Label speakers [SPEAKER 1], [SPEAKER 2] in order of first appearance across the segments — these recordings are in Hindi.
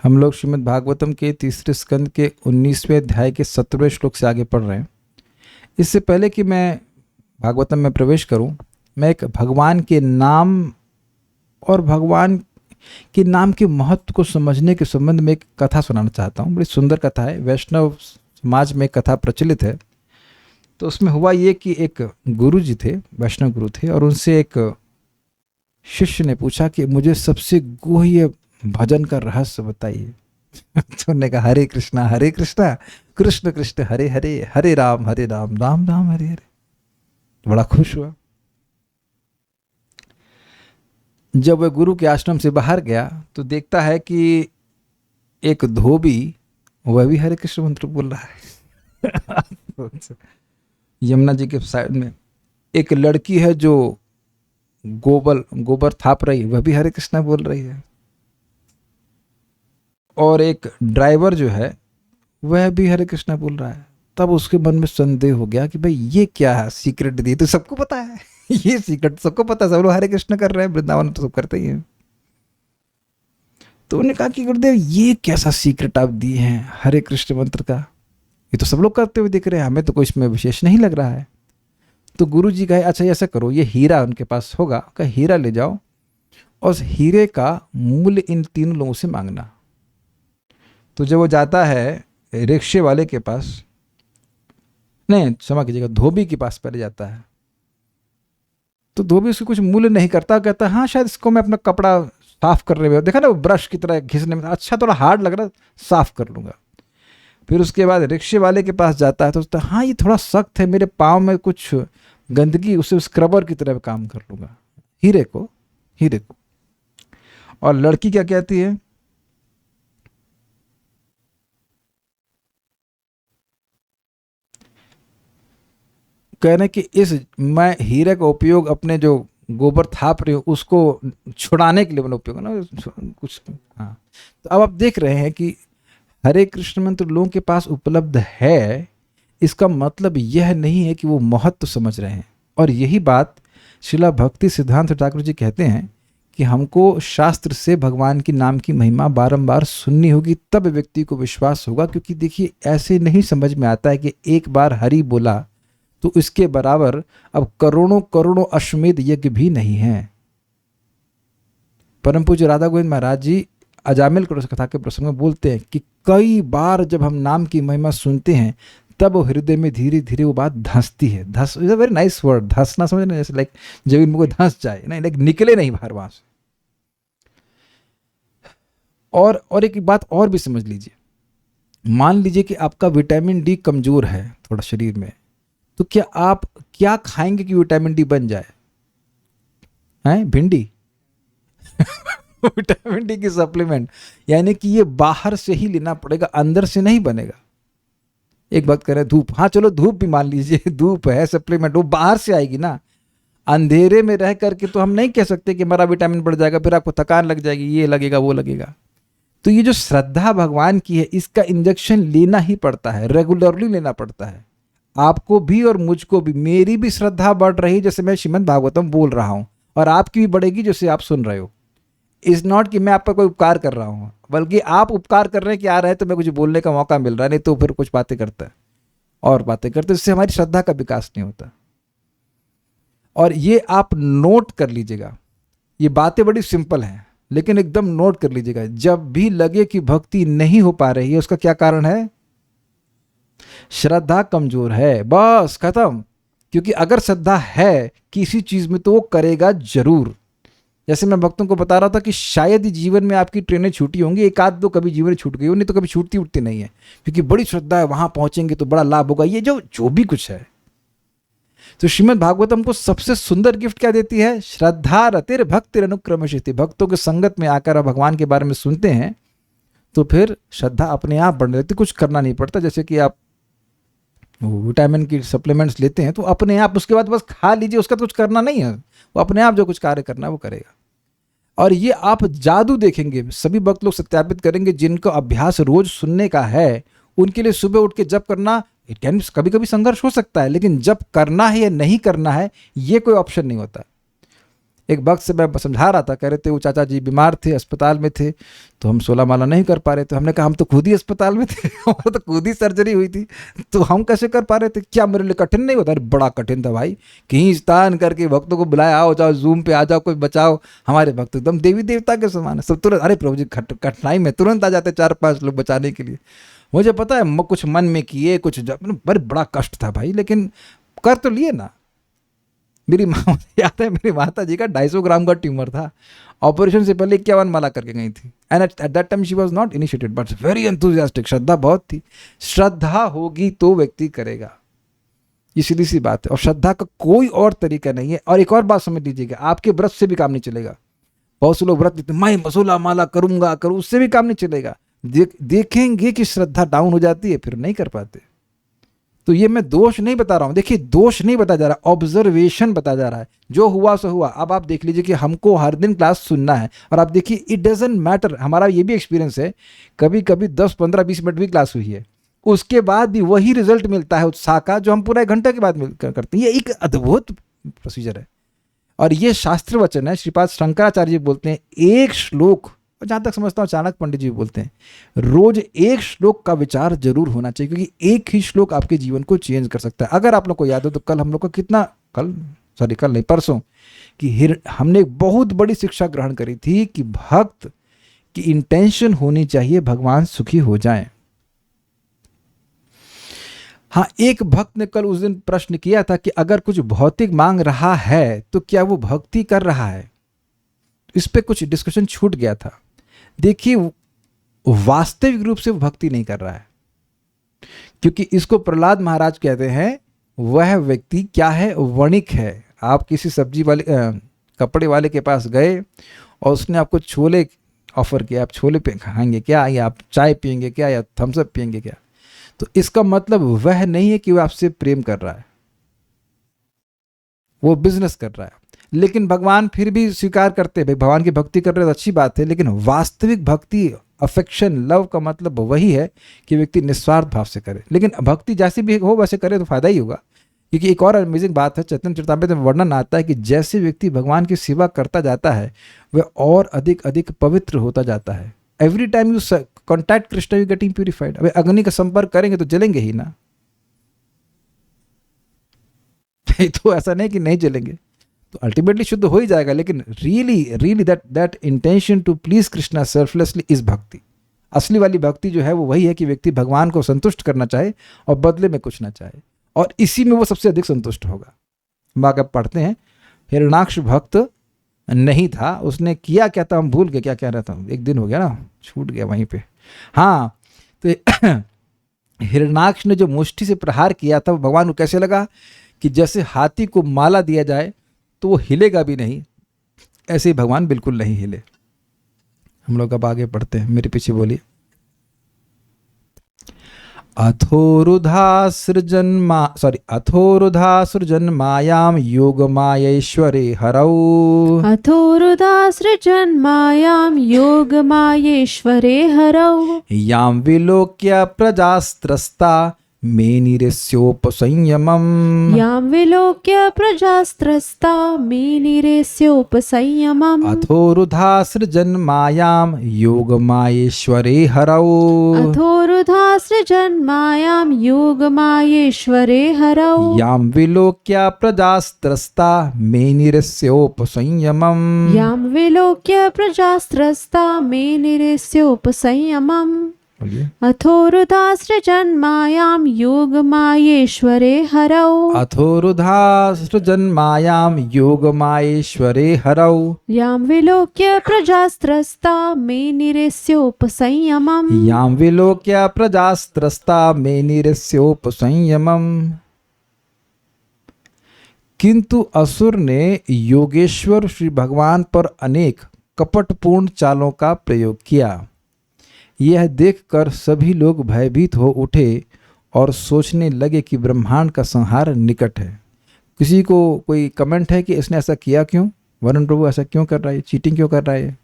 [SPEAKER 1] हम लोग श्रीमद् भागवतम के तीसरे स्कंद के 19वें अध्याय के 17वें श्लोक से आगे पढ़ रहे हैं। इससे पहले कि मैं भागवतम में प्रवेश करूं, मैं एक भगवान के नाम और भगवान के नाम के महत्व को समझने के संबंध में एक कथा सुनाना चाहता हूं। बड़ी सुंदर कथा है। वैष्णव समाज में एक कथा प्रचलित है। तो उसमें हुआ ये कि एक गुरु जी थे, वैष्णव गुरु थे, और उनसे एक शिष्य ने पूछा कि मुझे सबसे गुह्य भजन का रहस्य बताइए। तो उन्होंने कहा हरे कृष्णा कृष्ण कृष्ण हरे हरे, हरे राम राम राम हरे हरे। तो बड़ा खुश हुआ। जब वह गुरु के आश्रम से बाहर गया तो देखता है कि एक धोबी, वह भी हरे कृष्ण मंत्र बोल रहा है। यमुना जी के साइड में एक लड़की है जो गोबर थाप रही, वह भी हरे कृष्णा बोल रही है। और एक ड्राइवर जो है वह भी हरे कृष्णा बोल रहा है। तब उसके मन में संदेह हो गया कि भाई ये क्या है, सीक्रेट दी तो सबको पता है। ये सीक्रेट सबको पता है, सब लोग हरे कृष्ण कर रहे हैं, वृंदावन तो सब करते ही हैं। तो उन्होंने कहा कि गुरुदेव ये कैसा सीक्रेट आप दिए हैं हरे कृष्ण मंत्र का, ये तो सब लोग करते हुए दिख रहे हैं, हमें तो कोई इसमें विशेष नहीं लग रहा है। तो गुरु जी कहे अच्छा ऐसा करो, ये हीरा उनके पास होगा, का हीरा ले जाओ और उस हीरे का मूल्य इन तीनों लोगों से मांगना। तो जब वो जाता है रिक्शे वाले के पास, नहीं क्षमा कीजिएगा, धोबी के पास पहले जाता है, तो धोबी उसको कुछ मूल्य नहीं करता, कहता है हाँ शायद इसको मैं अपना कपड़ा साफ करने में, देखा ना वो ब्रश की तरह घिसने में, अच्छा थोड़ा हार्ड लग रहा है, साफ कर लूंगा। फिर उसके बाद रिक्शे वाले के पास जाता है तो सोचता हाँ ये थोड़ा सख्त है, मेरे पाँव में कुछ गंदगी, उसे स्क्रबर की तरह काम कर लूंगा, हीरे को। और लड़की क्या कहती है, कहने कि इस मैं हीरे का उपयोग अपने जो गोबर थाप रही हूँ उसको छुड़ाने के लिए मैंने उपयोग ना कुछ। हाँ, तो अब आप देख रहे हैं कि हरे कृष्ण मंत्र लोगों के पास उपलब्ध है, इसका मतलब यह नहीं है कि वो महत्व समझ रहे हैं। और यही बात श्रीला भक्ति सिद्धांत ठाकुर जी कहते हैं कि हमको शास्त्र से भगवान की नाम की महिमा बारंबार सुननी होगी, तब व्यक्ति को विश्वास होगा। क्योंकि देखिए ऐसे नहीं समझ में आता है कि एक बार हरि बोला तो इसके बराबर अब करोड़ों करोड़ों अश्वमेध यज्ञ भी नहीं है। परम पूज्य राधा गोविंद महाराज जी अजामिल कथा के प्रसंग में बोलते हैं कि कई बार जब हम नाम की महिमा सुनते हैं तब हृदय में धीरे धीरे वो बात धंसती है। धस is a very nice word, धंसना समझ ना, जैसे लाइक जमीन में कोई धंस जाए, नहीं लाइक निकले नहीं बाहर वहां से। और एक बात और भी समझ लीजिए, मान लीजिए कि आपका विटामिन डी कमजोर है थोड़ा शरीर में, तो क्या आप क्या खाएंगे कि विटामिन डी बन जाए? हैं भिंडी? विटामिन डी की सप्लीमेंट, यानी कि ये बाहर से ही लेना पड़ेगा, अंदर से नहीं बनेगा। एक बात करें धूप, हाँ चलो धूप भी मान लीजिए, धूप है सप्लीमेंट, वो बाहर से आएगी ना। अंधेरे में रह करके तो हम नहीं कह सकते कि हमारा विटामिन बढ़ जाएगा, फिर आपको थकान लग जाएगी, ये लगेगा वो लगेगा। तो ये जो श्रद्धा भगवान की है, इसका इंजेक्शन लेना ही पड़ता है, रेगुलरली लेना पड़ता है। आपको भी और मुझको भी, मेरी भी श्रद्धा बढ़ रही है जैसे मैं श्रीमद् भागवतम बोल रहा हूं, और आपकी भी बढ़ेगी जैसे आप सुन रहे हो। इज नॉट कि मैं आप पर कोई उपकार कर रहा हूं, बल्कि आप उपकार कर रहे हैं कि आ रहे हैं तो मैं कुछ बोलने का मौका मिल रहा है, नहीं तो फिर कुछ बातें करता है और बातें करते, इससे हमारी श्रद्धा का विकास नहीं होता। और ये आप नोट कर लीजिएगा, ये बातें बड़ी सिंपल हैं लेकिन एकदम नोट कर लीजिएगा। जब भी लगे कि भक्ति नहीं हो पा रही है, उसका क्या कारण है? श्रद्धा कमजोर है, बस खत्म। क्योंकि अगर श्रद्धा है किसी चीज में तो वो करेगा जरूर। जैसे मैं भक्तों को बता रहा था कि शायद ही जीवन में आपकी ट्रेनें छूटी होंगी, एक आध दो कभी जीवन में छूट गई हो, नहीं तो कभी छूटती उठती नहीं है, क्योंकि बड़ी श्रद्धा है, वहां पहुंचेंगे तो बड़ा लाभ होगा, ये जो भी कुछ है। तो श्रीमद् भागवतम को सबसे सुंदर गिफ्ट क्या देती है? श्रद्धा रतिर भक्तिर अनुक्रमशिति। भक्तों के संगत में आकर आप भगवान के बारे में सुनते हैं तो फिर श्रद्धा अपने आप बढ़ने लगती, कुछ करना नहीं पड़ता। जैसे कि आप विटामिन की सप्लीमेंट्स लेते हैं तो अपने आप उसके बाद बस खा लीजिए, उसका तो कुछ करना नहीं है, वो अपने आप जो कुछ कार्य करना है वो करेगा। और ये आप जादू देखेंगे, सभी भक्त लोग सत्यापित करेंगे, जिनको अभ्यास रोज सुनने का है उनके लिए सुबह उठ के जप करना, इट कैन कभी कभी संघर्ष हो सकता है, लेकिन जब करना है या नहीं करना है ये कोई ऑप्शन नहीं होता। एक वक्त से मैं समझा रहा था, कह रहे थे वो चाचा जी बीमार थे, अस्पताल में थे, तो हम 16 माला नहीं कर पा रहे थे। हमने कहा हम तो खुद ही अस्पताल में थे हमारा तो खुद ही सर्जरी हुई थी, तो हम कैसे कर पा रहे थे? क्या मेरे लिए कठिन नहीं होता? अरे बड़ा कठिन था भाई, कहीं स्थान करके भक्तों को बुलाया, आओ जाओ जूम पे आ जाओ, कोई बचाओ। हमारे भक्त एकदम देवी देवता के समान है, सब तुरंत, अरे प्रभु जी कठिनाई में तुरंत आ जाते 4-5 लोग बचाने के लिए। मुझे पता है कुछ मन में किए, कुछ बड़ा कष्ट था भाई, लेकिन कर तो लिए ना। मेरी माँ याद है, मेरी माता जी का 250 ग्राम का ट्यूमर था, ऑपरेशन से पहले 51 माला करके गई थी, and at that time she was not initiated but very enthusiastic. श्रद्धा बहुत थी, श्रद्धा होगी तो व्यक्ति करेगा, ये सीधी सी बात है, और श्रद्धा का कोई और तरीका नहीं है। और एक और बात समझ लीजिएगा, आपके व्रत से भी काम नहीं चलेगा। बहुत से लोग व्रत लेते, मैं 16 माला करूंगा, उससे भी काम नहीं चलेगा। देखेंगे कि श्रद्धा डाउन हो जाती है, फिर नहीं कर पाते। तो ये मैं दोष नहीं बता रहा हूं, देखिए दोष नहीं बता जा रहा, ऑब्जर्वेशन बता जा रहा है, जो हुआ सो हुआ। अब आप देख लीजिए कि हमको हर दिन क्लास सुनना है, और आप देखिए इट डजंट मैटर, हमारा ये भी एक्सपीरियंस है, कभी कभी 10, 15, 20 मिनट भी क्लास हुई है, उसके बाद भी वही रिजल्ट मिलता है उत्साह का, जो हम पूरा 1 घंटे के बाद करते हैं। ये एक अद्भुत प्रोसीजर है, और ये शास्त्र वचन है। श्रीपाद शंकराचार्य जी बोलते हैं, एक श्लोक, और जहाँ तक समझता हूँ चाणक्य पंडित जी बोलते हैं, रोज एक श्लोक का विचार जरूर होना चाहिए, क्योंकि एक ही श्लोक आपके जीवन को चेंज कर सकता है। अगर आप लोग को याद हो तो कल हम लोग को कल नहीं परसों कि हमने एक बहुत बड़ी शिक्षा ग्रहण करी थी कि भक्त की इंटेंशन होनी चाहिए भगवान सुखी हो जाएं। हाँ, एक भक्त ने कल उस दिन प्रश्न किया था कि अगर कुछ भौतिक मांग रहा है तो क्या वो भक्ति कर रहा है? इस पे कुछ डिस्कशन छूट गया था। देखिए, वास्तविक रूप से वो भक्ति नहीं कर रहा है, क्योंकि इसको प्रहलाद महाराज कहते हैं, वह व्यक्ति क्या है? वणिक है। आप किसी सब्जी वाले कपड़े वाले के पास गए और उसने आपको छोले ऑफर किया, आप छोले पे खाएंगे क्या, या आप चाय पियेंगे क्या, या थम्स अप पियेंगे क्या? तो इसका मतलब वह नहीं है कि वह आपसे प्रेम कर रहा है, वो बिजनेस कर रहा है। लेकिन भगवान फिर भी स्वीकार करते हैं, भाई भगवान की भक्ति कर रहे तो अच्छी बात है, लेकिन वास्तविक भक्ति, अफेक्शन, लव का मतलब वही है कि व्यक्ति निस्वार्थ भाव से करे। लेकिन भक्ति जैसी भी हो वैसे करे तो फायदा ही होगा, क्योंकि एक और अमेजिंग बात है, चैतन्य चरितामृत में वर्णन आता है कि जैसे व्यक्ति भगवान की सेवा करता जाता है, वह और अधिक अधिक पवित्र होता जाता है। Every time you contact Krishna you getting purified. अब अग्नि का संपर्क करेंगे तो जलेंगे ही ना, तो ऐसा नहीं कि नहीं जलेंगे, तो अल्टीमेटली शुद्ध हो ही जाएगा। लेकिन really that intention to please Krishna selflessly is bhakti. असली वाली भक्ति जो है वो वही है कि व्यक्ति भगवान को संतुष्ट करना चाहे और बदले में कुछ ना चाहे, और इसी में वो सबसे अधिक संतुष्ट होगा। बाकी पढ़ते हैं, हिरणाक्ष भक्त नहीं था, उसने किया क्या था हम भूल गए, क्या कह रहा था, एक दिन हो गया ना, छूट गया वहीं पे। हाँ, तो हिरणाक्ष ने जो मुष्टि से प्रहार किया था, भगवान को कैसे लगा कि जैसे हाथी को माला दिया जाए तो वो हिलेगा भी नहीं, ऐसे ही भगवान बिल्कुल नहीं हिले। हम लोग अब आगे पढ़ते हैं, मेरे पीछे बोलिए। अथोरुधासृजन मायाम योग मायेश्वरे हरौ।
[SPEAKER 2] अथोरुधासृजन मायाम योग मायेश्वरे हरौ।
[SPEAKER 1] याम विलोक्य प्रजास्त्रस्ता मेनिरेस्योपसंयमम्।
[SPEAKER 2] यां विलोक्य प्रजास्त्रस्ता मेनिरेस्योपसंयमम्।
[SPEAKER 1] अथोरुधासृजन मायाम योग मायेश्वरे हरौ।
[SPEAKER 2] अथोरुधासृजन मायाम योग मायेश्वरे हरौ।
[SPEAKER 1] यां विलोक्य प्रजास्त्रस्ता मेनिरेस्योपसंयमम्।
[SPEAKER 2] यां विलोक्य प्रजास्त्रस्ता मेनिरेस्योपसंयमम्। अथोरुधासृजन मायाम योग मायेश्वरे हरौ।
[SPEAKER 1] अथोरुधासृजन मायाम योग मायेश्वरे हरौ।
[SPEAKER 2] यां विलोक्य प्रजास्त्रस्ता मेनिरेस्योपसंयमम्।
[SPEAKER 1] यां विलोक्य प्रजास्त्रस्ता मेनिरेस्योपसंयमम्। किंतु असुर ने योगेश्वर श्री भगवान पर अनेक कपटपूर्ण चालों का प्रयोग किया। यह देखकर सभी लोग भयभीत हो उठे और सोचने लगे कि ब्रह्मांड का संहार निकट है। किसी को कोई कमेंट है कि इसने ऐसा किया क्यों? वरुण प्रभु ऐसा क्यों कर रहा है, चीटिंग क्यों कर रहा है?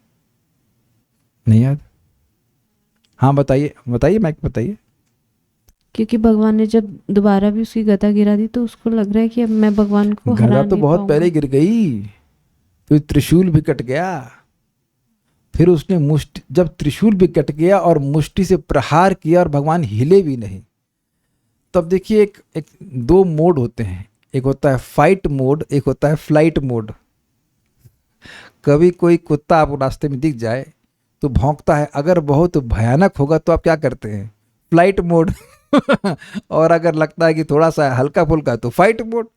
[SPEAKER 1] नहीं याद? हाँ बताइए माइक बताइए।
[SPEAKER 2] क्योंकि भगवान ने जब दोबारा भी उसकी गदा गिरा दी तो उसको लग रहा है कि अब मैं भगवान को हरा
[SPEAKER 1] गदा
[SPEAKER 2] नहीं
[SPEAKER 1] तो बहुत
[SPEAKER 2] पाऊंगा।
[SPEAKER 1] पहले गिर गई, तो त्रिशूल भी कट गया। फिर उसने मुष्टि, जब त्रिशूल भी कट गया और मुष्टि से प्रहार किया और भगवान हिले भी नहीं, तब देखिए एक दो मोड होते हैं, एक होता है फाइट मोड, एक होता है फ्लाइट मोड। कभी कोई कुत्ता आपको रास्ते में दिख जाए तो भौंकता है, अगर बहुत भयानक होगा तो आप क्या करते हैं, फ्लाइट मोड। और अगर लगता है कि थोड़ा सा हल्का फुल्का तो फाइट मोड।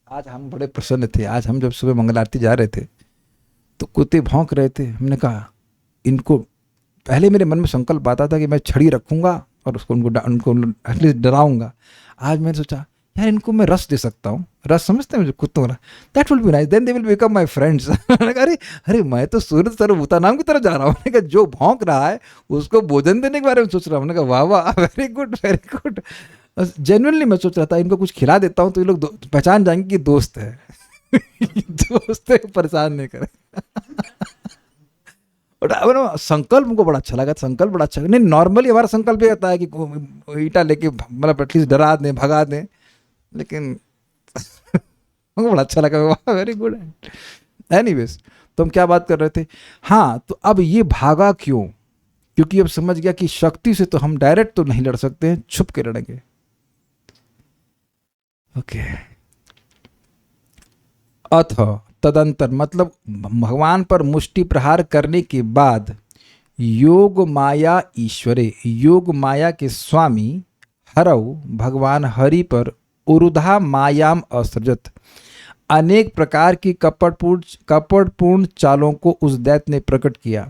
[SPEAKER 1] आज हम बड़े प्रसन्न थे, आज हम जब सुबह मंगल आरती जा रहे थे तो कुत्ते भौंक रहे थे। हमने कहा इनको, पहले मेरे मन में संकल्प आता था कि मैं छड़ी रखूंगा और उसको उनको एटलीस्ट डराऊंगा। आज मैंने सोचा यार इनको मैं रस दे सकता हूँ, रस समझते हैं मुझे कुत्तों वाला, that will be nice, then they will become my friends. अरे अरे मैं तो सूरज सर्वभूता नाम की तरफ जा रहा हूँ। मैंने कहा जो भौंक रहा है उसको भोजन देने के बारे में सोच रहा हूँ। मैंने कहा वाह वाह, very good very good. Genuinely मैं सोच रहा था इनको कुछ खिला देता हूँ तो ये लोग पहचान जाएंगे कि दोस्त है। दोस्त है, परेशान नहीं करे। और संकल्प हमको बड़ा अच्छा लगा, संकल्प बड़ा अच्छा। नहीं नॉर्मली हमारा संकल्प ये होता है कि ईटा लेके मतलब एटलीस्ट डरा दें, भगा दें, लेकिन हमको बड़ा अच्छा लगा, वाह वेरी गुड। एनीवेज, तो हम क्या बात कर रहे थे, हाँ तो अब ये भागा क्यों, क्योंकि अब समझ गया कि शक्ति से तो हम डायरेक्ट तो नहीं लड़ सकते हैं, छुप के लड़ेंगे। ओके। अथ तदंतर, मतलब भगवान पर मुष्टि प्रहार करने के बाद योग माया ईश्वरे, योग माया के स्वामी हरऊ भगवान हरि पर उरुधा मायाम असृजत, अनेक प्रकार की कपटपूर्ण चालों को उस दैत्य ने प्रकट किया।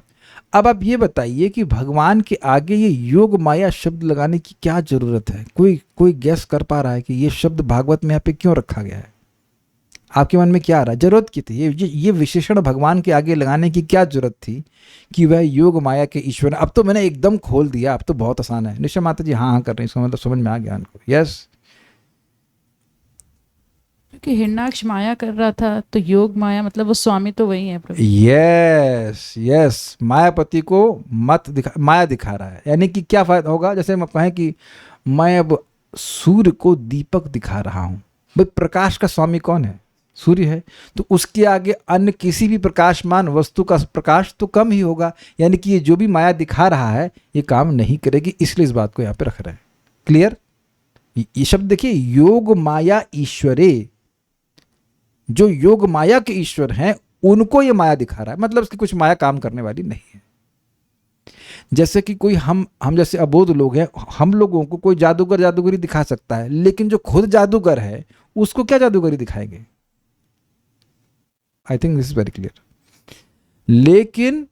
[SPEAKER 1] अब आप ये बताइए कि भगवान के आगे ये योग माया शब्द लगाने की क्या जरूरत है? कोई गैस कर पा रहा है कि ये शब्द भागवत में यहाँ पे क्यों रखा गया है? आपके मन में क्या आ रहा है, जरूरत की थी ये विशेषण भगवान के आगे लगाने की क्या जरूरत थी कि वह योग माया के ईश्वर? अब तो मैंने एकदम खोल दिया, अब तो बहुत आसान है। निश्चय माता जी हाँ हाँ कर रही हैं, इसका मतलब समझ में आ गया उनको। यस,
[SPEAKER 2] क्योंकि हिरण्याक्ष माया कर रहा था तो योग माया मतलब वो स्वामी तो वही है प्रभु।
[SPEAKER 1] यस यस, मायापति को माया दिखा रहा है। यानी कि क्या फायदा होगा, जैसे हम कहें कि मैं अब सूर्य को दीपक दिखा रहा हूं। भाई प्रकाश का स्वामी कौन है? सूर्य है। तो उसके आगे अन्य किसी भी प्रकाशमान वस्तु का प्रकाश तो कम ही होगा। यानी कि ये जो भी माया दिखा रहा है ये काम नहीं करेगी, इसलिए इस बात को यहाँ पे रख रहे हैं। क्लियर? ये शब्द देखिए, योग माया ईश्वरे, जो योग माया के ईश्वर हैं उनको ये माया दिखा रहा है, मतलब उसकी कुछ माया काम करने वाली नहीं है। जैसे कि कोई हम जैसे अबोध लोग हैं, हम लोगों को कोई जादूगर जादूगरी दिखा सकता है, लेकिन जो खुद जादूगर है उसको क्या जादूगरी दिखाएंगे? I think this is very clear. लेकिन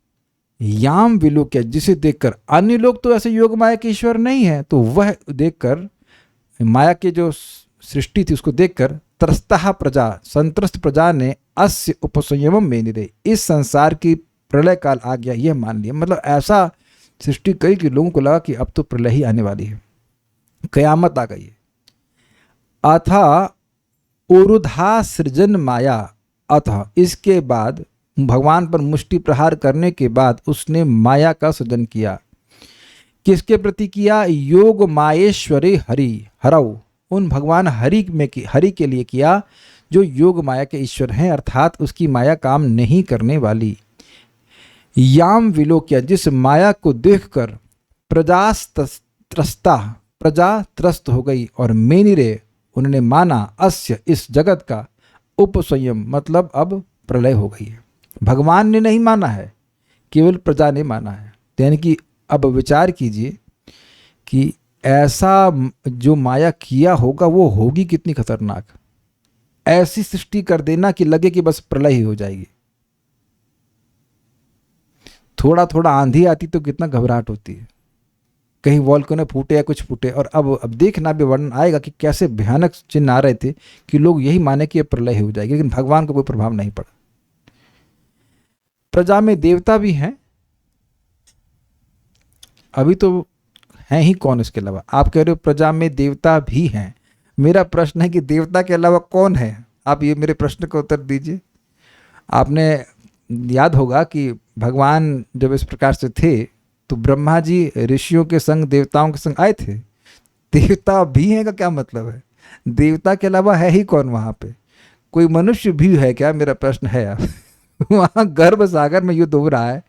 [SPEAKER 1] याम विलोक्य, जिसे देखकर अन्य लोग तो ऐसे योग माया के ईश्वर नहीं है, तो वह देखकर माया के जो सृष्टि थी उसको देखकर त्रस्ता प्रजा, संत्रस्त प्रजा ने अस्य उपसंयमम में निरे, इस संसार की प्रलय काल आ गया यह मान लिया। मतलब ऐसा सृष्टि कई कि लोगों को लगा कि अब तो प्रलय ही आने वाली है, कयामत आ गई है। अथा उरुधा सृजन माया, अतः इसके बाद भगवान पर मुष्टि प्रहार करने के बाद उसने माया का सृजन किया। किसके प्रति किया? योग मायेश्वरे हरि, हरऊ, उन भगवान हरि के लिए किया जो योग माया के ईश्वर हैं, अर्थात उसकी माया काम नहीं करने वाली। याम विलोक्य, जिस माया को देखकर प्रजा त्रस्त हो गई, और मेनिरे, उन्होंने माना, अस्य, इस जगत का, उपसंयम, मतलब अब प्रलय हो गई है। भगवान ने नहीं माना है, केवल प्रजा ने माना है। यानी कि अब विचार कीजिए कि ऐसा जो माया किया होगा वो होगी कितनी खतरनाक। ऐसी सृष्टि कर देना कि लगे कि बस प्रलय ही हो जाएगी। थोड़ा थोड़ा आंधी आती तो कितना घबराहट होती है, कहीं वॉल्केनो फूटे या कुछ फूटे। और अब देखना भी वर्णन आएगा कि कैसे भयानक चिन्ह आ रहे थे कि लोग यही माने कि ये प्रलय ही हो जाएगी, लेकिन भगवान को कोई प्रभाव नहीं पड़ा। प्रजा में देवता भी हैं, अभी तो हैं ही कौन इसके अलावा? आप कह रहे हो प्रजा में देवता भी हैं। मेरा प्रश्न है कि देवता के अलावा कौन है? आप ये मेरे प्रश्न का उत्तर दीजिए। आपने याद होगा कि भगवान जब इस प्रकार से थे तो ब्रह्मा जी ऋषियों के संग देवताओं के संग आए थे। देवता भी हैं का क्या मतलब है? देवता के अलावा है ही कौन वहाँ पे? कोई मनुष्य भी है क्या, मेरा प्रश्न है आप वहाँ गर्भ सागर में युद्ध हो रहा है,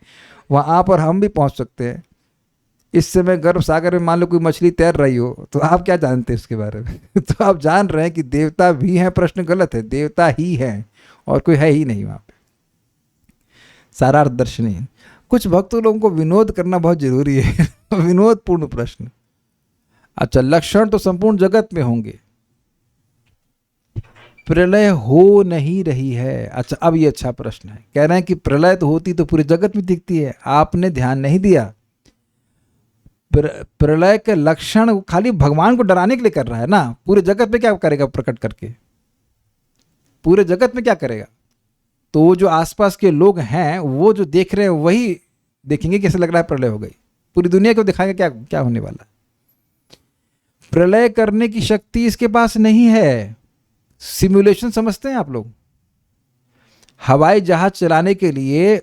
[SPEAKER 1] वहाँ आप और हम भी पहुँच सकते हैं। इस समय गर्भ सागर में मान लो कोई मछली तैर रही हो, तो आप क्या जानते हैं इसके बारे में तो आप जान रहे हैं कि देवता भी हैं, प्रश्न गलत है, देवता ही हैं और कोई है ही नहीं वहाँ पे। सारार्थ दर्शनी। कुछ भक्तों लोगों को विनोद करना बहुत जरूरी है विनोदपूर्ण प्रश्न। अच्छा, लक्षण तो संपूर्ण जगत में होंगे, प्रलय हो नहीं रही है। अच्छा, अब ये अच्छा प्रश्न है, कह रहे हैं कि प्रलय तो होती तो पूरे जगत में दिखती है, आपने ध्यान नहीं दिया। प्रलय के लक्षण खाली भगवान को डराने के लिए कर रहा है ना, पूरे जगत में क्या करेगा प्रकट करके, पूरे जगत में क्या करेगा? तो वो जो आसपास के लोग हैं वो जो देख रहे हैं वही देखेंगे कैसे लग रहा है प्रलय हो गई, पूरी दुनिया को दिखाएगा क्या क्या होने वाला। प्रलय करने की शक्ति इसके पास नहीं है। सिमुलेशन समझते हैं आप लोग? हवाई जहाज चलाने के लिए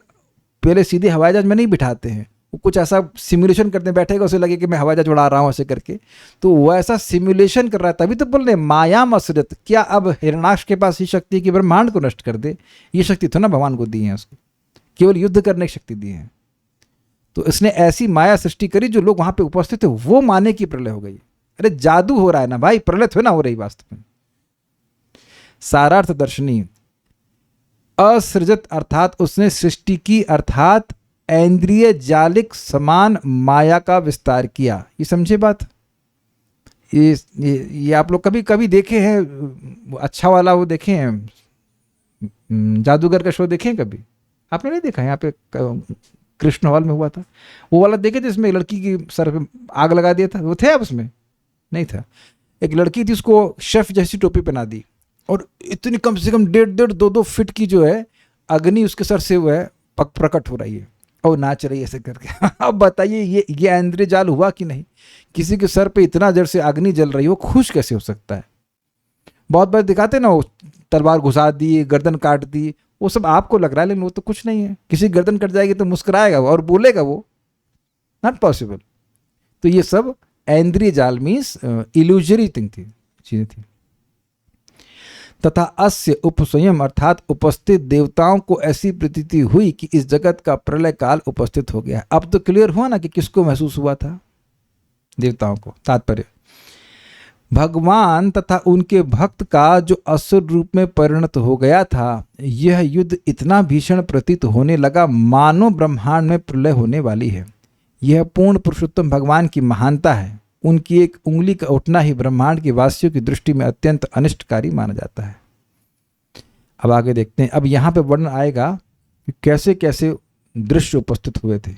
[SPEAKER 1] पहले सीधे हवाई जहाज में नहीं बिठाते हैं, वो कुछ ऐसा सिमुलेशन करते बैठेगा, उसे लगे कि मैं हवाई जहाज उड़ा रहा हूं ऐसे करके, तो वो ऐसा सिमुलेशन कर रहा है। तभी तो बोल रहे मायाम असृत। क्या अब हिरण्याक्ष के पास ही शक्ति है कि ब्रह्मांड को नष्ट कर दे? ये शक्ति तो ना भगवान को दी है, उसको केवल युद्ध करने की शक्ति दी है। तो इसने ऐसी माया सृष्टि करी जो लोग वहां पे उपस्थित थे वो माने की प्रलय हो गई। अरे जादू हो रहा है ना भाई, प्रलय थोड़ा ना हो रही वास्तव में। सारार्थ दर्शनी। असृजत अर्थात उसने सृष्टि की, अर्थात इंद्रिय जालिक समान माया का विस्तार किया। ये समझे बात? ये आप लोग कभी कभी देखे हैं अच्छा वाला वो देखे हैं जादूगर का शो देखे हैं कभी? आपने नहीं देखा? यहाँ पे कृष्ण हॉल में हुआ था वो वाला, देखे थे? इसमें लड़की की सर पे आग लगा दिया था, वो थे आप उसमें? नहीं था। एक लड़की थी, उसको शेफ जैसी टोपी पहना दी और इतनी कम से कम 1.5-2 फीट की जो है अग्नि उसके सर से वो है प्रकट हो रही है और नाच रही है ऐसे करके अब बताइए ये इंद्रिय जाल हुआ कि नहीं? किसी के सर पे इतना जड़ से अग्नि जल रही हो, खुश कैसे हो सकता है? बहुत बार दिखाते ना, वो तलवार घुसा दी, गर्दन काट दी, वो सब आपको लग रहा है लेकिन वो तो कुछ नहीं है। किसी गर्दन कट जाएगी तो मुस्कुराएगा वो और बोलेगा वो, नॉट पॉसिबल। तो ये सब इंद्रिय जाल मीन्स इल्यूजरी थिंग थी, चीजें थी। तथा अस्य उपस्वयं अर्थात उपस्थित देवताओं को ऐसी प्रतीति हुई कि इस जगत का प्रलय काल उपस्थित हो गया। अब तो क्लियर हुआ ना कि किसको महसूस हुआ था? देवताओं को। तात्पर्य, भगवान तथा उनके भक्त का जो असुर रूप में परिणत हो गया था, यह युद्ध इतना भीषण प्रतीत होने लगा मानो ब्रह्मांड में प्रलय होने वाली है। यह पूर्ण पुरुषोत्तम भगवान की महानता है। उनकी एक उंगली का उठना ही ब्रह्मांड के वासियों की दृष्टि में अत्यंत अनिष्टकारी माना जाता है। अब आगे देखते हैं। अब यहाँ पे वर्णन आएगा कि कैसे कैसे दृश्य उपस्थित हुए थे।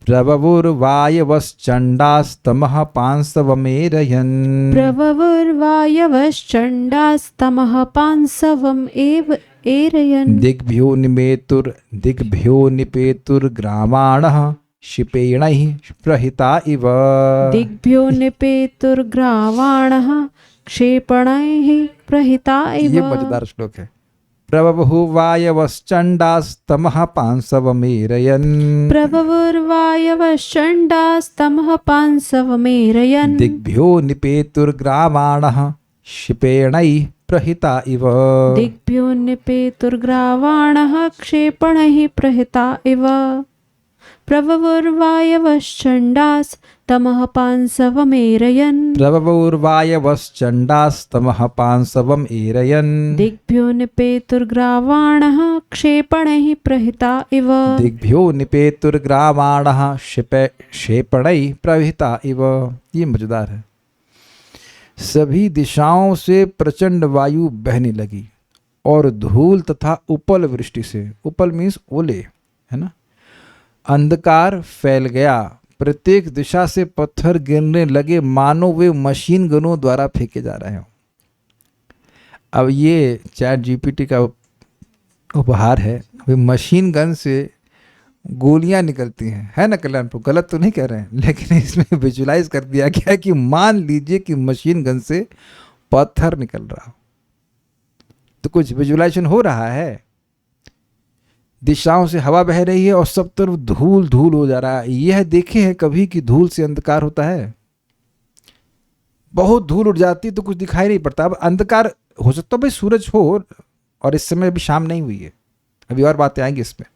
[SPEAKER 1] प्रववुर्वायवश्चण्डास्तमः पांसवमेरयन्।
[SPEAKER 3] प्रववुर्वायवश्चण्डास्तमः पांसवम् एव एरयन्।
[SPEAKER 1] दिग्भ्यो निपेतुर्ग्रामाणः शिपेणैः प्रहिता इव।
[SPEAKER 3] दिग्भ्यो निपेतुर्ग्रावाणः क्षेपणैः प्रहिता इव।
[SPEAKER 1] ये मजेदार श्लोक है। प्रववुर्वायवश्चण्डास्तमः पांसवमेरयन्।
[SPEAKER 3] प्रववुर्वायवश्चण्डास्तमः पांसवमेरयन्।
[SPEAKER 1] दिग्भ्यो निपेतुर्ग्रामाणः शिपेणैः प्रहिता इव।
[SPEAKER 3] दिग्भ्यो निपेतुर्ग्रावाणः क्षेपणैः प्रहिता इव। प्रववुर्वायवश्चण्डास्तमः पांसवमेरयन्।
[SPEAKER 1] प्रववुर्वायवश्चण्डास्तमः पांसवमेरयन्।
[SPEAKER 3] दिग्भ्यो निपेतुर्ग्रावाणः क्षेपणैः प्रहिता इव।
[SPEAKER 1] दिग्भ्यो निपेतुर्ग्रामाणः क्षेपणैः प्रहिता इव। ये मजेदार है। सभी दिशाओं से प्रचंड वायु बहने लगी और धूल तथा उपल वृष्टि से, उपल मीन्स ओले है ना, अंधकार फैल गया। प्रत्येक दिशा से पत्थर गिरने लगे मानो वे मशीन गनों द्वारा फेंके जा रहे हों। अब ये चैट जीपीटी का उपहार है। वे मशीन गन से गोलियां निकलती हैं, है ना कल्याणपुर? गलत तो नहीं कह रहे हैं, लेकिन इसमें विजुलाइज कर दिया गया कि मान लीजिए कि मशीन गन से पत्थर निकल रहा हो, तो कुछ विजुलाइजेशन हो रहा है। दिशाओं से हवा बह रही है और सब तरफ धूल धूल हो जा रहा है। यह देखे हैं कभी कि धूल से अंधकार होता है? बहुत धूल उड़ जाती तो कुछ दिखाई नहीं पड़ता। अब अंधकार हो सकता है भाई सूरज हो, और इस समय अभी शाम नहीं हुई है, अभी और बातें आएंगी इसमें।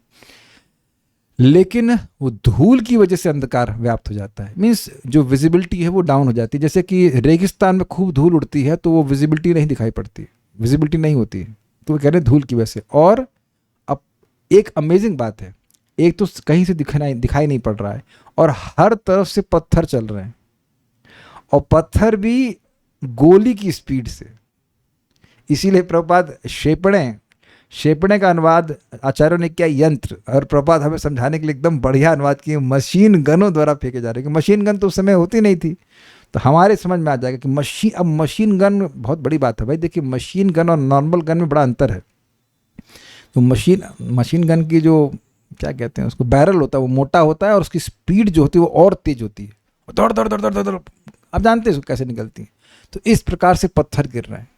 [SPEAKER 1] लेकिन वो धूल की वजह से अंधकार व्याप्त हो जाता है, मीन्स जो विजिबिलिटी है वो डाउन हो जाती है। जैसे कि रेगिस्तान में खूब धूल उड़ती है तो वो विजिबिलिटी नहीं दिखाई पड़ती, विजिबिलिटी नहीं होती है, तो वो कह रहे हैं धूल की वजह से। और अब एक अमेजिंग बात है, एक तो कहीं से दिखाई नहीं पड़ रहा है और हर तरफ से पत्थर चल रहे हैं, और पत्थर भी गोली की स्पीड से। इसीलिए प्रभुपाद क्षेपणे का अनुवाद आचार्यों ने किया यंत्र, और प्रभुपाद हमें समझाने के लिए एकदम बढ़िया अनुवाद किए, मशीन गनों द्वारा फेंके जा रहे हैं। मशीन गन तो उस समय होती नहीं थी, तो हमारे समझ में आ जाएगा कि अब मशीन गन बहुत बड़ी बात है भाई। देखिए मशीन गन और नॉर्मल गन में बड़ा अंतर है। तो मशीन गन की जो क्या कहते हैं उसको, बैरल होता है वो मोटा होता है और उसकी स्पीड जो होती है वो और तेज होती है, दौड़ दौड़ दौड़ दौड़ दौड़, आप जानते हैं उसको कैसे निकलती है। तो इस प्रकार से पत्थर गिर रहे हैं।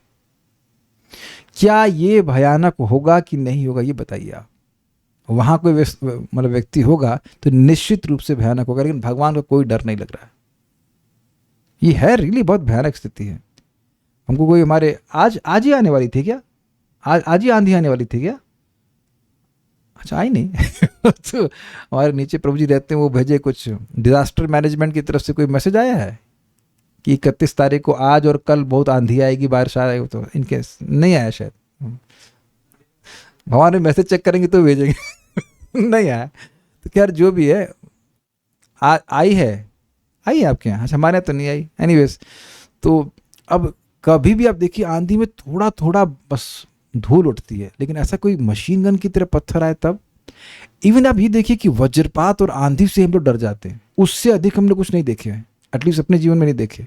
[SPEAKER 1] क्या ये भयानक होगा कि नहीं होगा, ये बताइए आप। वहाँ कोई मतलब व्यक्ति होगा तो निश्चित रूप से भयानक होगा, लेकिन भगवान को कोई डर नहीं लग रहा है। ये है रियली बहुत भयानक स्थिति है। हमको कोई हमारे आज ही आने वाली थी क्या, आज ही आंधी आने वाली थी क्या? अच्छा आई नहीं तो हमारे नीचे प्रभु जी रहते हैं, वो भेजे कुछ डिजास्टर मैनेजमेंट की तरफ से कोई मैसेज आया है कि 31 तारीख को आज और कल बहुत आंधी आएगी, बारिश आएगी, तो इनके नहीं आया शायद। भगवान ने मैसेज चेक करेंगे तो भेजेंगे नहीं आया तो खैर जो भी है आई है आपके यहाँ। अच्छा हमारे यहाँ तो नहीं आई। एनीवेज, तो अब कभी भी आप देखिए आंधी में थोड़ा थोड़ा बस धूल उठती है, लेकिन ऐसा कोई मशीन गन की तरह पत्थर आए तब। इवन आप ये देखिए कि वज्रपात और आंधी से हम लोग डर जाते हैं, उससे अधिक हम लोग कुछ नहीं देखे हैं, एटलीस्ट अपने जीवन में नहीं देखे।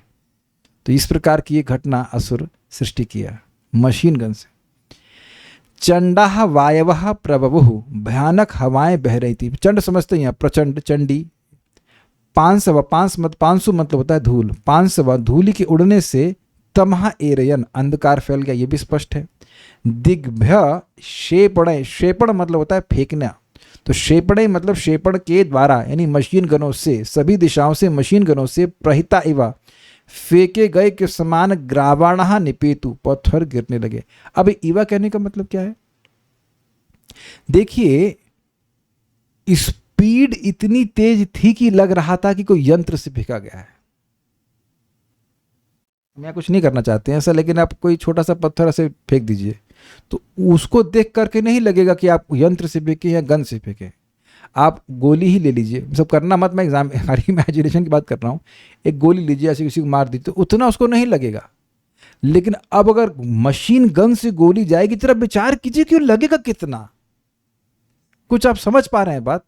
[SPEAKER 1] तो इस प्रकार की ये घटना असुर सृष्टि किया मशीन गन से। चंडा वायवः प्रबभुः, भयानक हवाएं बह रही थी। चंड समझते हैं यहाँ प्रचंड, चंडी। पांसु मतलब होता है धूल। पांसव धूलि के उड़ने से तमह एरयन, अंधकार फैल गया, ये भी स्पष्ट है। दिग्भ्य क्षेपण, क्षेपण मतलब होता है फेंकना, तो क्षेपणे मतलब क्षेपण के द्वारा यानी मशीन गनों से, सभी दिशाओं से मशीन गनों से प्रहिता इवा, फेंके गए के समान ग्रावाणः निपेतु, पत्थर गिरने लगे। अब इवा कहने का मतलब क्या है? देखिए स्पीड इतनी तेज थी कि लग रहा था कि कोई यंत्र से फेंका गया है। मैं कुछ नहीं करना चाहते हैं ऐसा, लेकिन आप कोई छोटा सा पत्थर ऐसे फेंक दीजिए तो उसको देख करके नहीं लगेगा कि आप यंत्र से फेंके या गन से फेंके। आप गोली ही ले लीजिए, सब करना मत, मैं हमारी इमेजिनेशन की बात कर रहा हूँ। एक गोली लीजिए ऐसे किसी को मार दीजिए तो उतना उसको नहीं लगेगा, लेकिन अब अगर मशीन गन से गोली जाएगी जरा विचार कीजिए कि लगेगा कितना। कुछ आप समझ पा रहे हैं बात?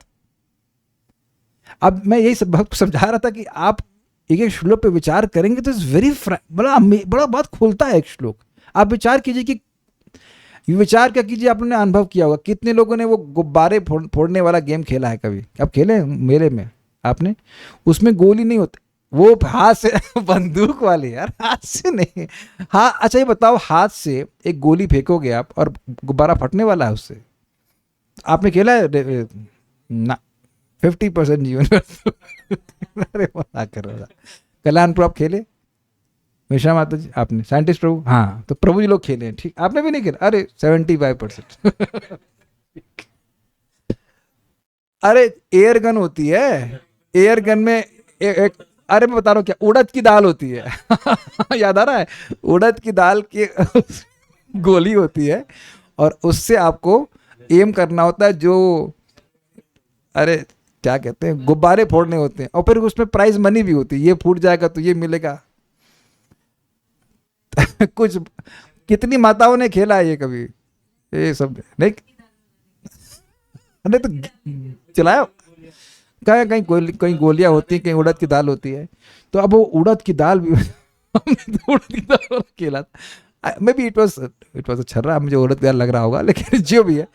[SPEAKER 1] अब मैं यही सब समझा रहा था कि आप एक एक श्लोक पे विचार करेंगे तो इट्स वेरी बड़ा बात खोलता है एक श्लोक। आप विचार कीजिए कि विचार क्या कीजिए, आपने अनुभव किया होगा कितने लोगों ने वो गुब्बारे फोड़ने वाला गेम खेला है कभी? आप खेले मेले में आपने? उसमें गोली नहीं होती, वो हाथ से बंदूक वाली यार, हाथ से नहीं। हाँ अच्छा ये बताओ, हाथ से एक गोली फेंकोगे आप और गुब्बारा फटने वाला है उससे? आपने खेला है ना? 50% जीवन अरे मना कर रहा। कल्याणपुर आप खेले? मिश्रा माता जी आपने? साइंटिस्ट प्रभु? हाँ तो प्रभु जी लोग खेले हैं, ठीक। आपने भी नहीं खेला? अरे 75% अरे एयर गन होती है, एयर गन में एक अरे मैं बता रहा हूँ क्या, उड़द की दाल होती है याद आ रहा है? उड़द की दाल की गोली होती है और उससे आपको एम करना होता है, जो अरे क्या कहते हैं, गुब्बारे फोड़ने होते हैं, और फिर उसमें प्राइज मनी भी होती है, ये फूट जाएगा तो ये मिलेगा कुछ कितनी माताओं ने खेला है ये कभी? ये सब नहीं नहीं तो चलाया कहीं गोलियां होती हैं, कहीं उड़द की दाल होती है। तो अब वो उड़द की दाल भी उड़द की दाल खेला था। मे बी इट वाज छर्रा, मुझे उड़द की दाल लग रहा होगा, लेकिन जो भी है।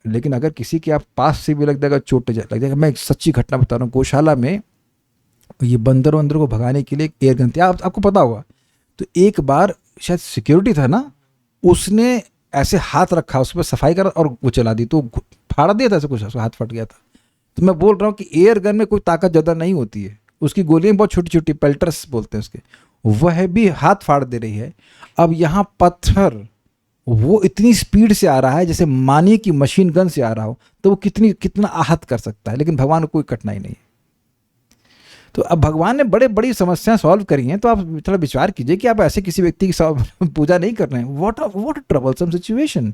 [SPEAKER 1] लेकिन अगर किसी के आप पास से भी लग जाएगा, चोट लग जाएगा। मैं एक सच्ची घटना बता रहा हूँ, गौशाला में ये बंदर वंदर को भगाने के लिए एक एयर गन थी, आपको पता होगा। तो एक बार शायद सिक्योरिटी था ना, उसने ऐसे हाथ रखा, उस पर सफाई करा और वो चला दी, तो फाड़ दिया था ऐसे कुछ, हाथ फट गया था। तो मैं बोल रहा हूँ कि एयर गन में कोई ताकत ज़्यादा नहीं होती है, उसकी गोलियाँ बहुत छोटी छोटी, पेल्टर्स बोलते हैं उसके, वह भी हाथ फाड़ दे रही है। अब यहाँ पत्थर वो इतनी स्पीड से आ रहा है जैसे मानिए कि मशीन गन से आ रहा हो, तो वो कितना आहत कर सकता है, लेकिन भगवान को कोई कठिनाई नहीं है। तो अब भगवान ने बड़े बड़ी समस्याएं सॉल्व करी हैं, तो आप थोड़ा विचार कीजिए कि आप ऐसे किसी व्यक्ति की पूजा नहीं कर रहे हैं। What a troublesome situation.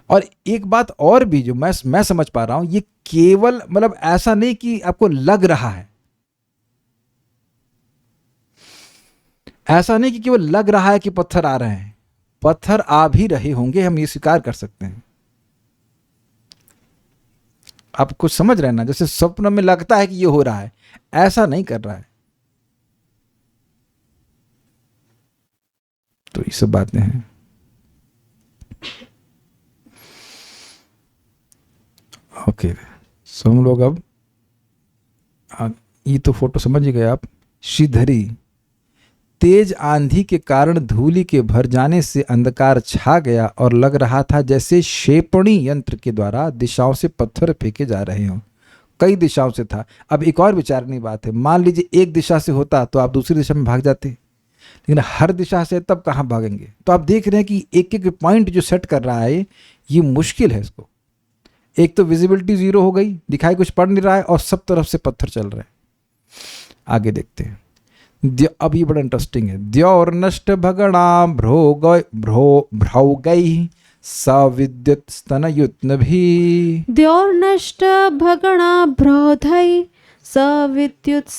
[SPEAKER 1] और एक बात और भी जो मैं समझ पा रहा हूं, ये केवल मतलब ऐसा नहीं कि आपको लग रहा है, ऐसा नहीं कि केवल लग रहा है कि पत्थर आ रहे हैं, पत्थर आ भी रहे होंगे, हम ये स्वीकार कर सकते हैं। आप कुछ समझ रहे हैं ना, जैसे स्वप्न में लगता है कि ये हो रहा है, ऐसा नहीं कर रहा है। तो ये सब बातें हैं। ओके, सो हम लोग अब ये तो फोटो समझ ही गए आप। श्रीधरी, तेज आंधी के कारण धूलि के भर जाने से अंधकार छा गया और लग रहा था जैसे क्षेपणी यंत्र के द्वारा दिशाओं से पत्थर फेंके जा रहे हों। कई दिशाओं से था। अब एक और विचारनीय बात है, मान लीजिए एक दिशा से होता तो आप दूसरी दिशा में भाग जाते, लेकिन हर दिशा से तब कहाँ भागेंगे। तो आप देख रहे हैं कि एक एक पॉइंट जो सेट कर रहा है ये मुश्किल है इसको। एक तो विजिबिलिटी जीरो हो गई, दिखाई कुछ पड़ नहीं रहा है, और सब तरफ से पत्थर चल रहे हैं। आगे देखते हैं। अब ये बड़ा इंटरेस्टिंग है। द्यौर नष्ट भगणा भ्रौगैः सविद्युत स्तनयुत्नभिः।
[SPEAKER 3] द्यौर नष्ट भगणा भ्रोधै सविद्युत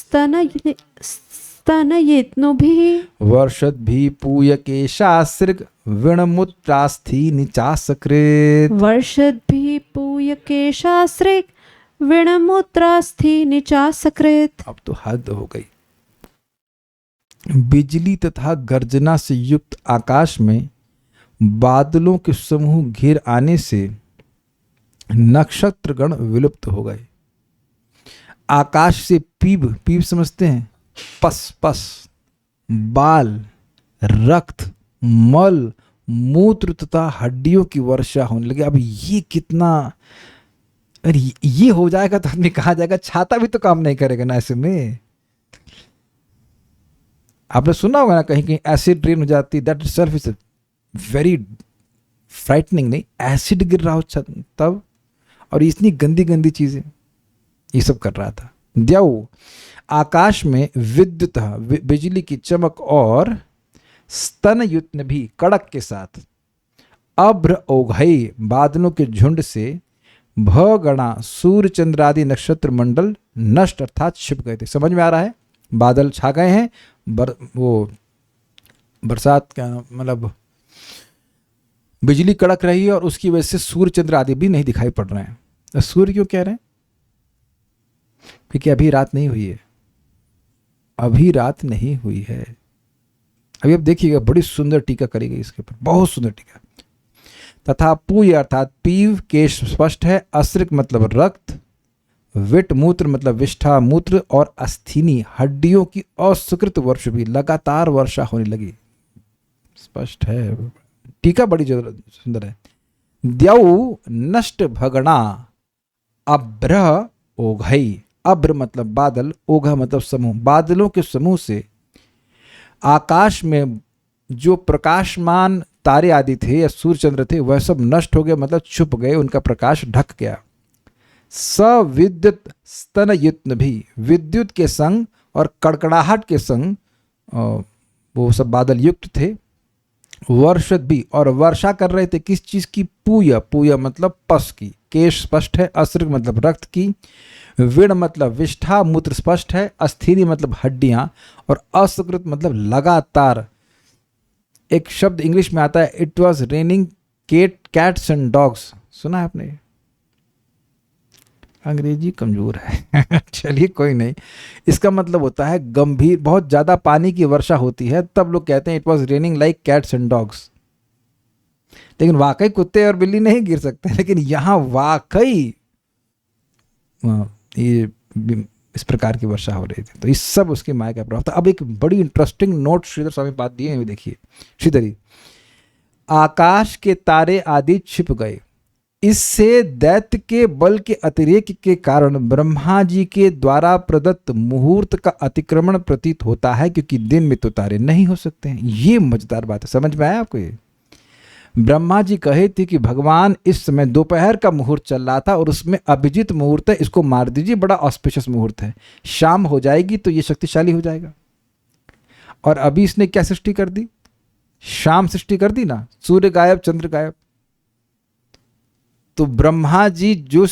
[SPEAKER 3] स्तनयित्नुभिः।
[SPEAKER 1] वर्षद्भिः पूयकेशासृक् विणमुत्रास्थि निचासकृत्।
[SPEAKER 3] वर्षद्भिः पूयकेशासृक् विणमुत्रास्थि निचासकृत्।
[SPEAKER 1] अब तो हद हो गई। बिजली तथा गर्जना से युक्त आकाश में बादलों के समूह घिर आने से नक्षत्रगण विलुप्त हो गए। आकाश से पीप समझते हैं, पस बाल, रक्त, मल, मूत्र तथा हड्डियों की वर्षा होने लगी। अब ये कितना, अरे ये हो जाएगा तो आदमी कहा जाएगा, छाता भी तो काम नहीं करेगा ना ऐसे में। आपने सुना होगा ना कहीं कहीं एसिड रेन हो जाती, that itself is very frightening. नहीं, एसिड गिर रहा हो तब, और इतनी गंदी गंदी चीजें ये सब कर रहा था। द्यौ, आकाश में विद्युत बिजली की चमक और स्तनयुत्न भी कड़क के साथ, अभ्र ओघई बादलों के झुंड से, भगणा सूर्य चंद्र आदि नक्षत्र मंडल नष्ट अर्थात छिप गए थे। समझ में आ रहा है, बादल छा गए हैं, वो बरसात का मतलब बिजली कड़क रही है, और उसकी वजह से सूर्य चंद्र आदि भी नहीं दिखाई पड़ रहे हैं। सूर्य क्यों कह रहे हैं? क्योंकि अभी रात नहीं हुई है, अभी रात नहीं हुई है। अभी आप देखिएगा, बड़ी सुंदर टीका करी गई इसके ऊपर, बहुत सुंदर टीका। तथा पूय अर्थात पीव, केश स्पष्ट है, असृक मतलब रक्त, विट मूत्र मतलब विष्ठा मूत्र, और अस्थिनी हड्डियों की असुकृत वर्ष भी, लगातार वर्षा होने लगी। स्पष्ट है, टीका बड़ी सुंदर है। द्यौ नष्ट भगणा अभ्र ओघई, अभ्र मतलब बादल, ओघा मतलब समूह, बादलों के समूह से आकाश में जो प्रकाशमान तारे आदि थे या सूर्य चंद्र थे वह सब नष्ट हो गए, मतलब छुप गए, उनका प्रकाश ढक गया। सविद्युत स्तनयुत्न भी, विद्युत के संग और कड़कड़ाहट के संग वो सब बादल युक्त थे। वर्षद भी, और वर्षा कर रहे थे किस चीज की? पूय मतलब पस की, केश स्पष्ट है, असृग मतलब रक्त की, विण मतलब विष्ठा मूत्र स्पष्ट है, अस्थिनी मतलब हड्डियां, और असकृत मतलब लगातार। एक शब्द इंग्लिश में आता है, it was raining cats and dogs. सुना है आपने? अंग्रेजी कमजोर है चलिए कोई नहीं। इसका मतलब होता है गंभीर, बहुत ज्यादा पानी की वर्षा होती है, तब लोग कहते हैं it was raining like cats and dogs. लेकिन वाकई कुत्ते और बिल्ली नहीं गिर सकते, लेकिन यहां वाकई ये इस प्रकार की वर्षा हो रही थी। तो इस सब उसके माया का प्रभाव था। अब एक बड़ी इंटरेस्टिंग नोट श्रीधर स्वामी बात दिए हैं, देखिए। श्रीधरी, आकाश के तारे आदि छिप गए, इससे दैत्य के बल के अतिरेक के कारण ब्रह्मा जी के द्वारा प्रदत्त मुहूर्त का अतिक्रमण प्रतीत होता है, क्योंकि दिन में तो तारे नहीं हो सकते हैं। ये मजेदार बात है, समझ में आया आपको? ये ब्रह्मा जी कहे थे कि भगवान इस समय दोपहर का मुहूर्त चल रहा था और उसमें अभिजीत मुहूर्त है, इसको मार दीजिए, बड़ा ऑस्पिशियस मुहूर्त है, शाम हो जाएगी तो ये शक्तिशाली हो जाएगा। और अभी इसने क्या सृष्टि कर दी? शाम सृष्टि कर दी ना, सूर्य गायब चंद्र गायब। तो ब्रह्मा जी जो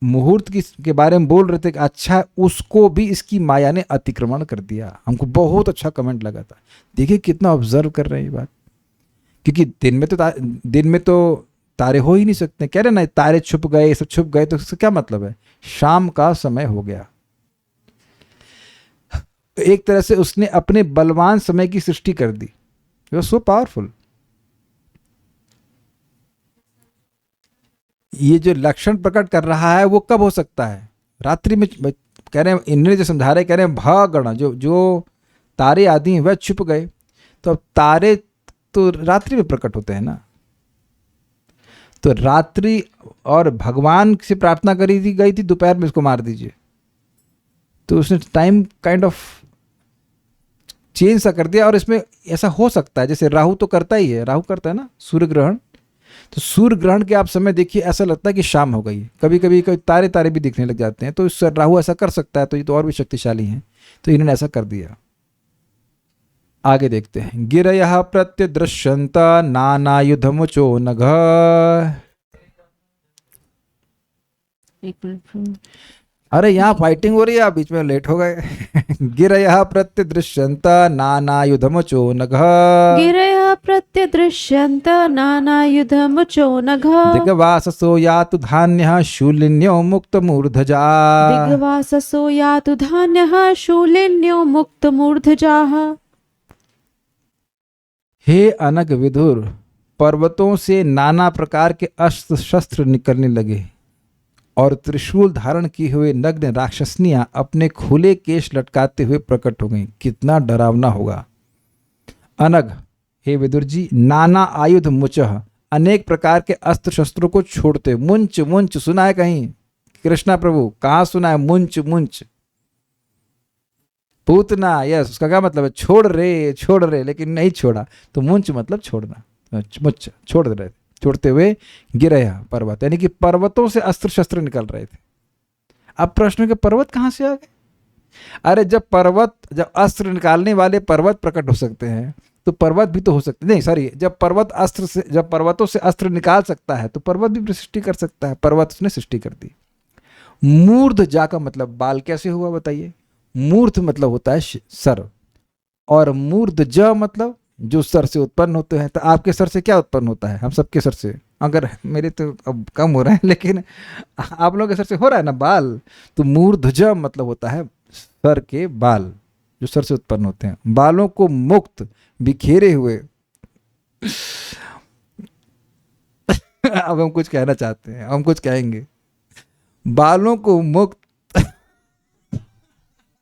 [SPEAKER 1] मुहूर्त के बारे में बोल रहे थे कि अच्छा, उसको भी इसकी माया ने अतिक्रमण कर दिया। हमको बहुत अच्छा कमेंट लगा था। देखिए कितना ऑब्जर्व कर रहे हैं ये बात, क्योंकि दिन में तो तारे हो ही नहीं सकते। कह रहे ना तारे छुप गए, सब छुप गए, तो इसका क्या मतलब है? शाम का समय हो गया। एक तरह से उसने अपने बलवान समय की सृष्टि कर दी। It was so powerful. ये जो लक्षण प्रकट कर रहा है वो कब हो सकता है? रात्रि में। कह रहे हैं इन्होंने जो समझा रहे, कह रहे हैं भगण जो तारे आदि हैं वह छुप गए, तो अब तारे तो रात्रि में प्रकट होते हैं ना। तो रात्रि और भगवान से प्रार्थना करी थी गई थी दोपहर में इसको मार दीजिए, तो उसने टाइम काइंड ऑफ चेंज सा कर दिया। और इसमें ऐसा हो सकता है जैसे राहु तो करता ही है, राहु करता है ना सूर्य ग्रहण, तो सूर्य ग्रहण के आप समय देखिए ऐसा लगता है कि शाम हो गई। कभी कभी तारे भी दिखने लग जाते हैं, तो इस राहु ऐसा कर सकता है, तो ये तो और भी शक्तिशाली हैं, तो इन्होंने ऐसा कर दिया। आगे देखते हैं। गिरयः प्रत्यदृश्यन्त नानायुधमुचो नघ। अरे यहाँ फाइटिंग हो रही है, आप बीच में लेट हो गए। गिरयः प्रत्यदृश्यन्त नानायुधमुचो नघ।
[SPEAKER 3] गिरयः प्रत्यदृश्यन्त नानायुधमुचो नघ।
[SPEAKER 1] दिग्वाससो यातु धान्यः शूलिन्यो मुक्तमूर्धजा।
[SPEAKER 3] दिग्वाससो यातु धान्यः शूलिन्यो मुक्तमूर्धजाः।
[SPEAKER 1] हे अनग विधुर, पर्वतों से नाना प्रकार के अस्त्र शस्त्र निकलने लगे और त्रिशूल धारण किए हुए नग्न राक्षसनियां अपने खुले केश लटकाते हुए प्रकट हो गईं। कितना डरावना होगा। अनग, हे विदुर जी, नाना आयुध मुचह, अनेक प्रकार के अस्त्र शस्त्रों को छोड़ते। मुंच मुंच सुना है कहीं? कृष्णा प्रभु कहाँ सुना है मुंच मुंच? पूतना, यस, उसका क्या मतलब है? छोड़ रहे लेकिन नहीं छोड़ा, तो मुंच मतलब छोड़ना, मुच्च छोड़ रहे, छोड़ते हुए गिरया पर्वत, यानी कि पर्वतों से अस्त्र शस्त्र निकल रहे थे। अब प्रश्न है कि पर्वत कहाँ से आ गए? अरे जब अस्त्र निकालने वाले पर्वत प्रकट हो सकते हैं तो पर्वत भी तो हो सकते नहीं, सॉरी, जब पर्वतों से अस्त्र निकाल सकता है तो पर्वत भी सृष्टि कर सकता है। पर्वत उसने सृष्टि कर दी। मूर्ध जा का मतलब बाल कैसे हुआ बताइए? मूर्ध मतलब होता है सर, और मूर्ध ज मतलब जो सर से उत्पन्न होते हैं। तो आपके सर से क्या उत्पन्न होता है? हम सबके सर से, अगर मेरे तो अब कम हो रहे हैं लेकिन आप लोगों के सर से हो रहा है ना बाल, तो मूर्धज मतलब होता है सर के बाल, जो सर से उत्पन्न होते हैं। बालों को मुक्त बिखेरे हुए। अब हम कुछ कहना चाहते हैं, हम कुछ कहेंगे। बालों को मुक्त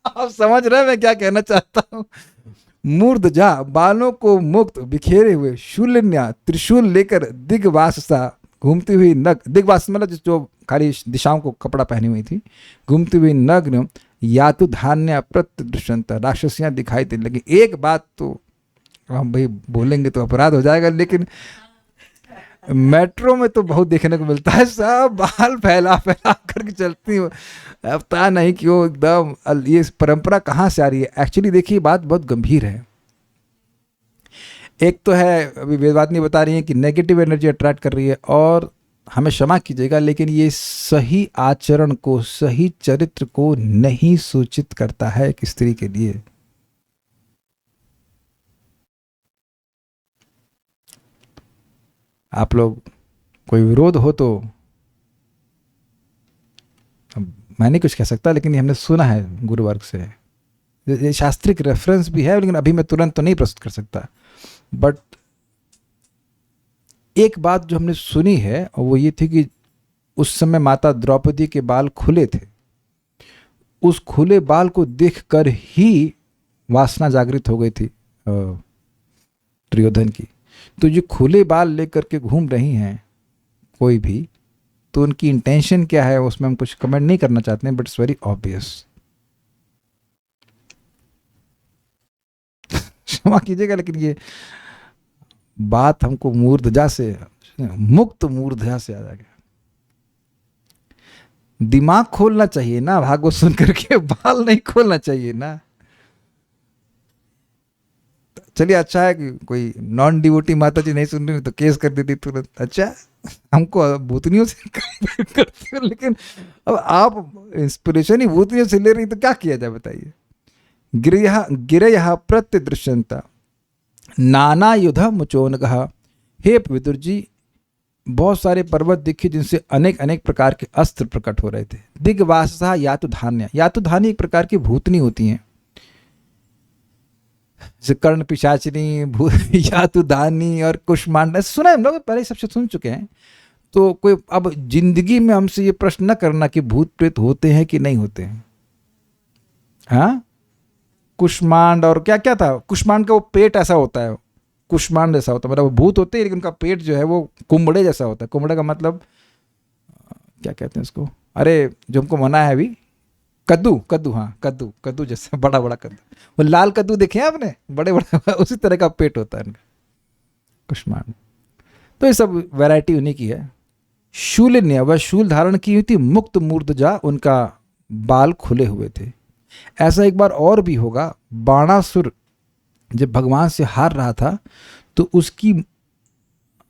[SPEAKER 1] आप समझ रहे हैं मैं क्या कहना चाहता हूं? मूर्धजा, बालों को मुक्त बिखेरे हुए, शूलिन्या, त्रिशूल लेकर, दिग्वाससा, घूमती हुई नग्न, दिग्वास मतलब जो खाली दिशाओं को कपड़ा पहनी हुई थी, घूमती हुई नग्न, यातु धान्य प्रत्यदृश्यन्त, राक्षसियां दिखाई देने लगी। एक बात तो हम भाई बोलेंगे तो अपराध हो जाएगा, लेकिन मेट्रो में तो बहुत देखने को मिलता है, सब बाल फैला करके चलती हूँ। पता नहीं क्यों एकदम ये परंपरा कहाँ से आ रही है। एक्चुअली देखिए बात बहुत गंभीर है। एक तो है, अभी वेदवादिनी बता रही है कि नेगेटिव एनर्जी अट्रैक्ट कर रही है, और हमें क्षमा कीजिएगा लेकिन ये सही आचरण को, सही चरित्र को नहीं सूचित करता है एक स्त्री के लिए। आप लोग कोई विरोध हो तो मैं नहीं कुछ कह सकता, लेकिन ये हमने सुना है गुरुवर्ग से, ये शास्त्रिक रेफरेंस भी है, लेकिन अभी मैं तुरंत तो नहीं प्रस्तुत कर सकता। बट एक बात जो हमने सुनी है और वो ये थी कि उस समय माता द्रौपदी के बाल खुले थे, उस खुले बाल को देखकर ही वासना जागृत हो गई थी दुर्योधन की। तो जो खुले बाल लेकर के घूम रही हैं कोई भी, तो उनकी इंटेंशन क्या है उसमें हम कुछ कमेंट नहीं करना चाहते हैं, बट इट्स वेरी ऑब्वियस। क्षमा कीजिएगा लेकिन ये बात हमको मूर्धजा से, मुक्त मूर्धजा से याद आ गया। दिमाग खोलना चाहिए ना भागवत सुन करके, बाल नहीं खोलना चाहिए ना। चलिए अच्छा है कि कोई नॉन डिवोटी माता जी नहीं सुन रही तो केस कर देती तुरंत। अच्छा हमको भूतनियों से compare करते हो, लेकिन अब आप इंस्पिरेशन ही भूतनियों से ले रही तो क्या किया जाए बताइए। गिरयः प्रत्यदृश्यन्ता नाना युध मुचोनगः। हे विदुर जी, बहुत सारे पर्वत दिखे जिनसे अनेक अनेक प्रकार के अस्त्र प्रकट हो रहे थे। दिग्वासः यातुधान्य, यातुधानी एक प्रकार की भूतनी होती हैं, जैसे कर्ण पिशाचिनी, यातुधानी और कुष्मांडा, सुना है हम लोग पहले सब सुन चुके हैं। तो कोई अब जिंदगी में हमसे ये प्रश्न न करना कि भूत प्रेत होते हैं कि नहीं होते हैं। हाँ, कुष्मांड और क्या क्या था, कुष्मांड का वो पेट ऐसा होता है, कुष्मांड जैसा होता है, मतलब वो भूत होते हैं लेकिन उनका पेट जो है वो कुंबड़े जैसा होता है। कुंबड़े का मतलब क्या कहते हैं उसको, अरे जो हमको मना है अभी, कद्दू, कद्दू, हाँ कद्दू, कद्दू जैसा बड़ा बड़ा कद्दू, वो लाल कद्दू देखे हैं आपने, बड़े बड़े उसी तरह का पेट होता है इनका, कुष्मांड। तो ये सब वैरायटी उन्हीं की है। शूलिन्य, वह शूल धारण की हुई थी, मुक्त मूर्धजा, उनका बाल खुले हुए थे। ऐसा एक बार और भी होगा, बाणासुर जब भगवान से हार रहा था तो उसकी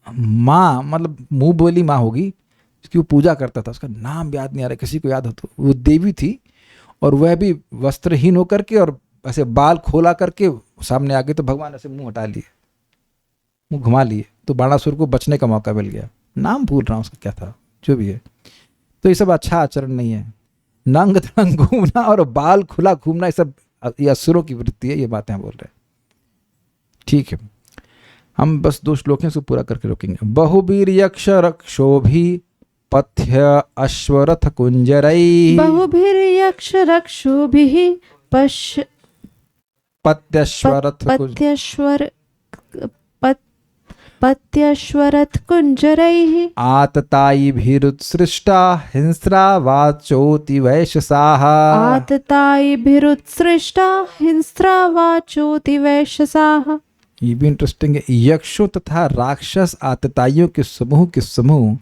[SPEAKER 1] माँ, मतलब मुंह बोली माँ होगी, जिसकी वो पूजा करता था, उसका नाम याद नहीं आ रहा, किसी को याद हो तो, वो देवी थी और वह भी वस्त्रहीन होकर के और ऐसे बाल खोला करके सामने आ गए, तो भगवान ऐसे मुंह हटा लिए, मुंह घुमा लिए, तो बाणासुर को बचने का मौका मिल गया। नाम भूल रहा हूँ उसका क्या था, जो भी है। तो ये सब अच्छा आचरण नहीं है। नंग तंग घूमना और बाल खुला घूमना, ये सब ये असुरों की वृत्ति है, ये बातें हम बोल रहे हैं। ठीक है, हम बस 2 श्लोक हैं, इसको पूरा करके रोकेंगे। बहुवीर यक्ष रक्षोभि पथ्य अश्वरथ कुंजरैः।
[SPEAKER 3] बहुभिर्यक्ष रक्षोभिः पत्यश्वरथ कुंजरैः।
[SPEAKER 1] आततायिभिरुत्सृष्टा हिंस्रा वाचोति वैशसाः।
[SPEAKER 3] आततायिभिरुत्सृष्टा हिंस्रा वाचोति वैशसाः।
[SPEAKER 1] ये भी इंटरेस्टिंग है। यक्षों तथा राक्षस आतताइयों के समूह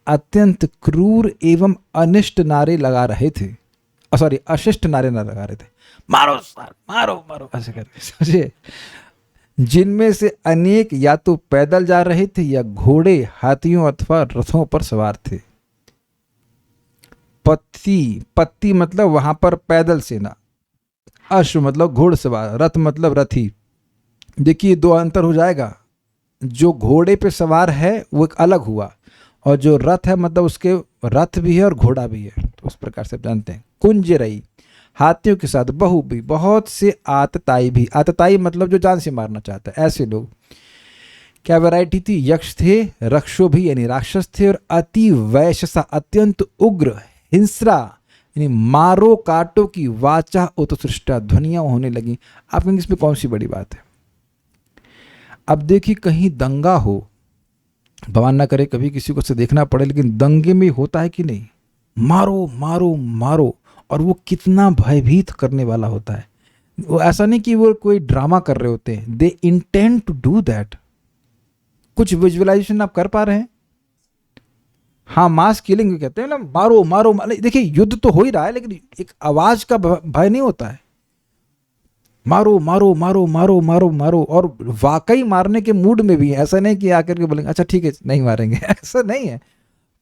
[SPEAKER 1] अत्यंत क्रूर एवं अनिष्ट नारे लगा रहे थे, सॉरी अशिष्ट नारे न लगा रहे थे, मारो सर, मारो मारो ऐसे करके, समझे। जिनमें से अनेक या तो पैदल जा रहे थे या घोड़े, हाथियों अथवा रथों पर सवार थे। पत्ती मतलब वहां पर पैदल सेना, अश्व मतलब घोड़सवार, रथ मतलब रथी। देखिए 2 अंतर हो जाएगा, जो घोड़े पे सवार है वो एक अलग हुआ, और जो रथ है मतलब उसके रथ भी है और घोड़ा भी है, तो उस प्रकार से जानते हैं। कुंजरई, हाथियों के साथ, बहु भी, बहुत से, आतताई भी, आतताई मतलब जो जान से मारना चाहता है, ऐसे लोग। क्या वैरायटी थी, यक्ष थे, रक्षो भी यानी राक्षस थे, और अति वैशसा अत्यंत उग्र, हिंस्रा यानी मारो काटो की, वाचा उत्सृष्टा ध्वनियां होने लगी। आप कहेंगे इसमें कौन सी बड़ी बात है। अब देखिए कहीं दंगा हो, भगवान ना करे कभी किसी को से देखना पड़े, लेकिन दंगे में होता है कि नहीं, मारो मारो मारो, और वो कितना भयभीत करने वाला होता है। वो ऐसा नहीं कि वो कोई ड्रामा कर रहे होते हैं, दे इंटेंड टू डू दैट। कुछ विजुअलाइजेशन आप कर पा रहे हैं। हाँ, मास किलिंग कहते हैं ना, मारो मारो, देखिए युद्ध तो हो ही रहा है, लेकिन एक आवाज का भय नहीं होता है, मारो मारो मारो मारो मारो मारो, और वाकई मारने के मूड में भी है। ऐसा नहीं कि आकर के बोलेंगे अच्छा ठीक है नहीं मारेंगे, ऐसा नहीं है,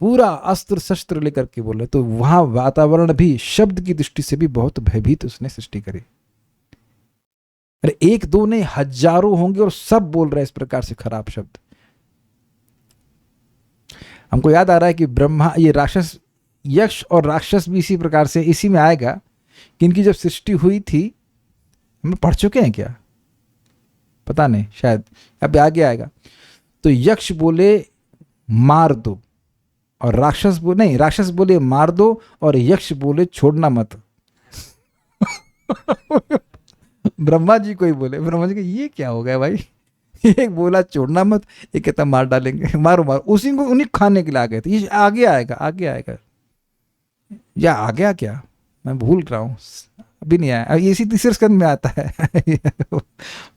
[SPEAKER 1] पूरा अस्त्र शस्त्र लेकर के बोले। तो वहां वातावरण भी शब्द की दृष्टि से भी बहुत भयभीत उसने सृष्टि करी। अरे 1-2 नहीं, हजारों होंगे और सब बोल रहे हैं इस प्रकार से खराब शब्द। हमको याद आ रहा है कि ब्रह्मा, ये राक्षस, यक्ष और राक्षस भी इसी प्रकार से इसी में आएगा कि इनकी जब सृष्टि हुई थी, हम पढ़ चुके हैं क्या पता नहीं, शायद अब आगे आएगा। तो यक्ष बोले मार दो, और राक्षस बोले मार दो, और यक्ष बोले छोड़ना मत। ब्रह्मा जी को ही बोले, ब्रह्मा जी को ये क्या हो गया भाई, एक बोला छोड़ना मत, एक कहता मार डालेंगे, मारो मारो, उसी को उन्हीं खाने के लिए आ गए थे। ये आगे आएगा या आ गया क्या, मैं भूल रहा हूँ, अभी नहीं आया, अब ये इसी तीसरे स्कंद में आता है।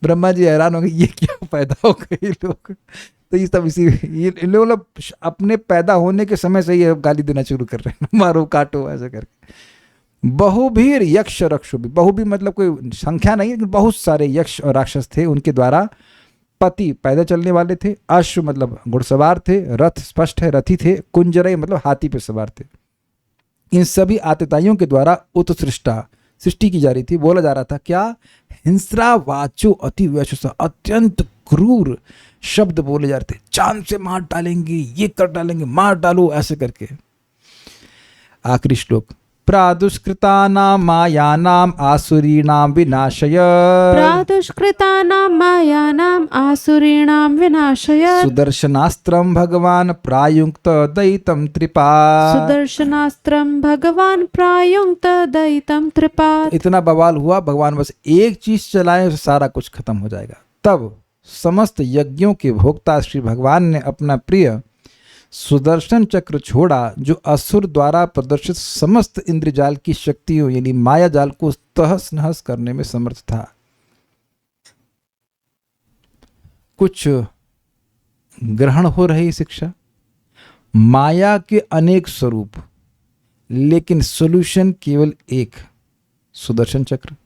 [SPEAKER 1] ब्रह्मा जी हैरान हो गए, ये क्या पैदा हो गए लोग। तो ये सब इसी, ये लोग मतलब अपने पैदा होने के समय से ये गाली देना शुरू कर रहे हैं, मारो काटो ऐसे करके। बहुभीर यक्ष रक्षो भी, बहु भी मतलब कोई संख्या नहीं, लेकिन बहुत सारे यक्ष और राक्षस थे उनके द्वारा। पति पैदल चलने वाले थे, अश्व मतलब घुड़सवार थे, रथ स्पष्ट है रथी थे, कुंजरई मतलब हाथी पे सवार थे। इन सभी आतताइयों के द्वारा उत्सृष्टा सृष्टि की जा रही थी। बोला जा रहा था क्या, हिंस्रा वाचो अति वैश्वसा, अत्यंत क्रूर शब्द बोले जा रहे थे। चांद से मार डालेंगे, ये कर डालेंगे, मार डालो ऐसे करके। आखिरी श्लोक, प्रादुष्कृतानां मायानां आसुरीणां विनाशय,
[SPEAKER 3] प्रादुष्कृतानां मायानाम् आसुरीणां विनाशय,
[SPEAKER 1] सुदर्शनास्त्रं भगवान् प्रायुङ्क्त दयितं त्रिपा।
[SPEAKER 3] सुदर्शनास्त्रं भगवान प्रायुङ्क्त दयितं त्रिपात्।
[SPEAKER 1] इतना बवाल हुआ, भगवान बस एक चीज चलाए सारा कुछ खत्म हो जाएगा। तब समस्त यज्ञों के भोक्ता श्री भगवान ने अपना प्रिय सुदर्शन चक्र छोड़ा, जो असुर द्वारा प्रदर्शित समस्त इंद्रजाल की शक्तियों यानी माया जाल को तहस नहस करने में समर्थ था। कुछ ग्रहण हो रही शिक्षा, माया के अनेक स्वरूप, लेकिन सॉल्यूशन केवल एक, सुदर्शन चक्र।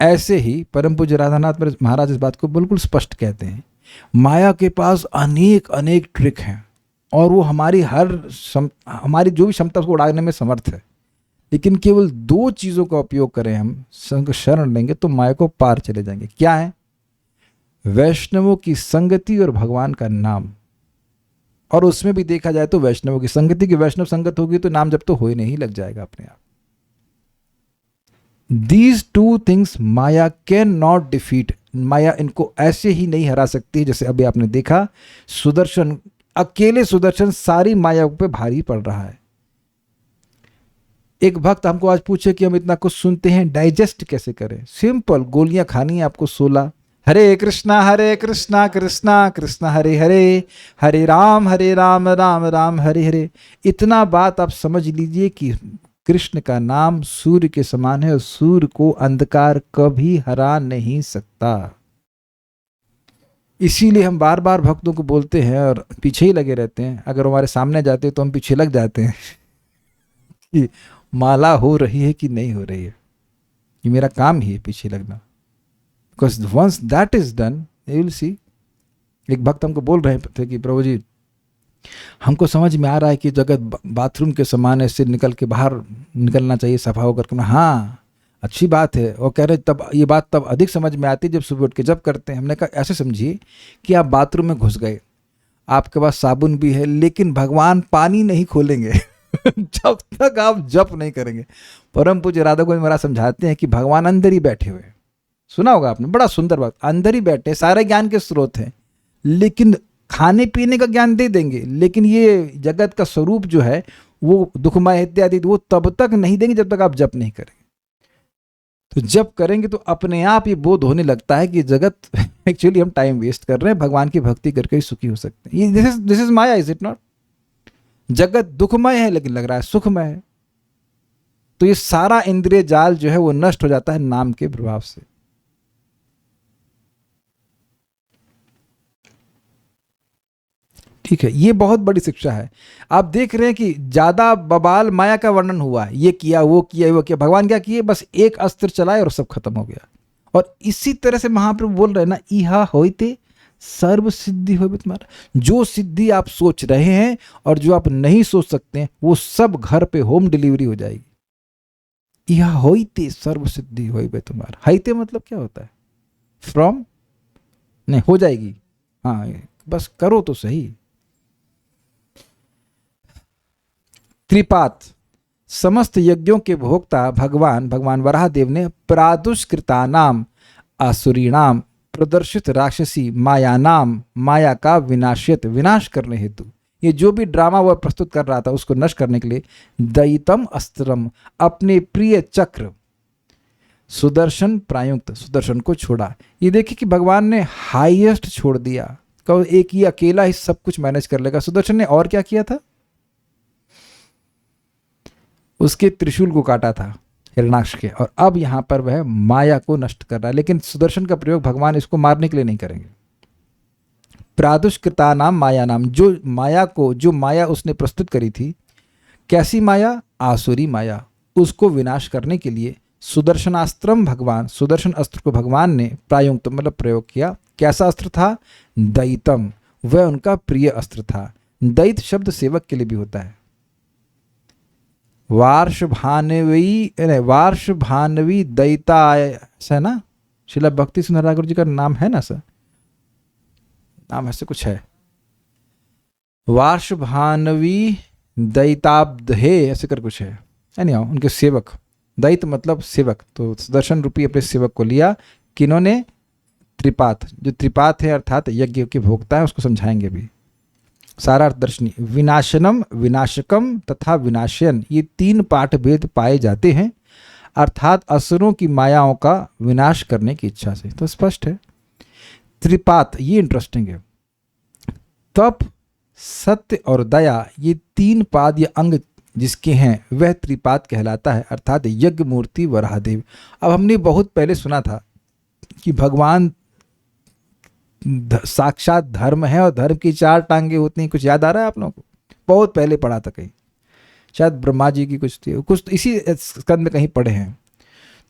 [SPEAKER 1] ऐसे ही परम पूज्य राधानाथ महाराज इस बात को बिल्कुल स्पष्ट कहते हैं, माया के पास अनेक अनेक ट्रिक हैं और वो हमारी हमारी जो भी क्षमता उसको उड़ाने में समर्थ है, लेकिन केवल दो चीज़ों का उपयोग करें हम, संग शरण लेंगे तो माया को पार चले जाएंगे। क्या है? वैष्णवों की संगति और भगवान का नाम। और उसमें भी देखा जाए तो वैष्णवों की संगति की वैष्णव संगत होगी तो नाम जब तो हो ही नहीं लग जाएगा अपने आप। These two things Maya can not defeat. Maya इनको ऐसे ही नहीं हरा सकती, जैसे अभी आपने देखा सुदर्शन, अकेले सुदर्शन सारी माया पे भारी पड़ रहा है। एक भक्त हमको आज पूछे कि हम इतना कुछ सुनते हैं, डाइजेस्ट कैसे करें? सिंपल, गोलियां खानी है आपको 16, हरे कृष्णा कृष्णा कृष्णा हरे हरे, हरे राम राम राम हरे हरे। इतना बात आप समझ लीजिए कि कृष्ण का नाम सूर्य के समान है और सूर्य को अंधकार कभी हरा नहीं सकता। इसीलिए हम बार बार भक्तों को बोलते हैं और पीछे ही लगे रहते हैं। अगर हमारे सामने जाते हैं तो हम पीछे लग जाते हैं कि माला हो रही है कि नहीं हो रही है। ये मेरा काम ही है पीछे लगना, because once that is done you will see. एक भक्त हमको बोल रहे थे कि प्रभु जी हमको समझ में आ रहा है कि जगत बाथरूम के समान ऐसे निकल के बाहर निकलना चाहिए, सफा होकर के। हाँ अच्छी बात है। और कह रहे तब ये बात तब अधिक समझ में आती है जब सुबह उठ के जब करते हैं। हमने कहा ऐसे समझिए कि आप बाथरूम में घुस गए, आपके पास साबुन भी है, लेकिन भगवान पानी नहीं खोलेंगे जब तक आप जप नहीं करेंगे। परम पूज्य राधा गोविंद महाराज समझाते हैं कि भगवान अंदर ही बैठे हुए, सुना होगा आपने, बड़ा सुंदर बात, अंदर ही बैठे, सारे ज्ञान के स्रोत हैं, लेकिन खाने पीने का ज्ञान दे देंगे, लेकिन ये जगत का स्वरूप जो है वो दुखमय इत्यादि वो तब तक नहीं देंगे जब तक आप जप नहीं करेंगे। तो जब करेंगे तो अपने आप ये बोध होने लगता है कि जगत एक्चुअली हम टाइम वेस्ट कर रहे हैं, भगवान की भक्ति करके ही सुखी हो सकते हैं। ये this is Maya, is it not? जगत दुखमय है लेकिन लग रहा है सुखमय है। तो ये सारा इंद्रिय जाल जो है वो नष्ट हो जाता है नाम के प्रभाव से। ठीक है, ये बहुत बड़ी शिक्षा है। आप देख रहे हैं कि ज्यादा बबाल माया का वर्णन हुआ है, ये किया वो किया वो किया। भगवान क्या किए? बस एक अस्त्र चलाए और सब खत्म हो गया। और इसी तरह से महाप्रभु बोल रहे हैं ना, इहा होइते सर्व सिद्धि हो तुम्हारा। जो सिद्धि आप सोच रहे हैं और जो आप नहीं सोच सकते हैं वो सब घर पे होम डिलीवरी हो जाएगी। इहा होइते सर्व सिद्धि हो तुम्हारा। हाइते मतलब क्या होता है? फ्रॉम नहीं, हो जाएगी। हाँ बस करो तो सही। त्रिपात, समस्त यज्ञों के भोक्ता भगवान वराहदेव ने प्रादुष्कृतानाम आसुरीणाम प्रदर्शित राक्षसी मायानाम, माया का विनाश करने हेतु, ये जो भी ड्रामा वह प्रस्तुत कर रहा था उसको नष्ट करने के लिए दयितम अस्त्रम, अपने प्रिय चक्र सुदर्शन प्रायुक्त, सुदर्शन को छोड़ा। ये देखिए कि भगवान ने हाईएस्ट छोड़ दिया, कहो एक ही अकेला ही सब कुछ मैनेज कर लेगा। सुदर्शन ने और क्या किया था? उसके त्रिशूल को काटा था, हिरण्याक्ष के, और अब यहाँ पर वह माया को नष्ट कर रहा है। लेकिन सुदर्शन का प्रयोग भगवान इसको मारने के लिए नहीं करेंगे। प्रादुष्कृता नाम माया नाम, जो माया उसने प्रस्तुत करी थी, कैसी माया? आसुरी माया। उसको विनाश करने के लिए सुदर्शनास्त्रम, भगवान सुदर्शन अस्त्र को भगवान ने प्रायुक्त मतलब प्रयोग किया। कैसा अस्त्र था? दैतम, वह उनका प्रिय अस्त्र था। दैत शब्द सेवक के लिए भी होता है। वार्षभानवी दैता, ऐसा है ना? श्रीला भक्ति सिंह ठाकुर जी का नाम है ना सर, नाम ऐसे कुछ है, वार्षभानवी दैताब्धे ऐसे कर कुछ है। एनीहाउ, उनके सेवक, दैत मतलब सेवक। तो सुदर्शन रूपी अपने सेवक को लिया। किन्होंने? त्रिपात। जो त्रिपात है अर्थात यज्ञ के भोक्ता है, उसको समझाएंगे भी। सारार्थ दर्शनी, विनाशनम, विनाशकम तथा विनाशयन, ये 3 पाठ भेद पाए जाते हैं, अर्थात असुरों की मायाओं का विनाश करने की इच्छा से। तो स्पष्ट है। त्रिपात, ये इंटरेस्टिंग है। तप, सत्य और दया, ये 3 पाद या अंग जिसके हैं वह त्रिपात कहलाता है, अर्थात यज्ञ मूर्ति वराहदेव। अब हमने बहुत पहले सुना था कि भगवान साक्षात धर्म है और धर्म की 4 टांगे होती हैं। कुछ याद आ रहा है आप लोगों को? बहुत पहले पढ़ा था कहीं, शायद ब्रह्मा जी की कुछ थी, कुछ तो इसी स्कंद में कहीं पढ़े हैं।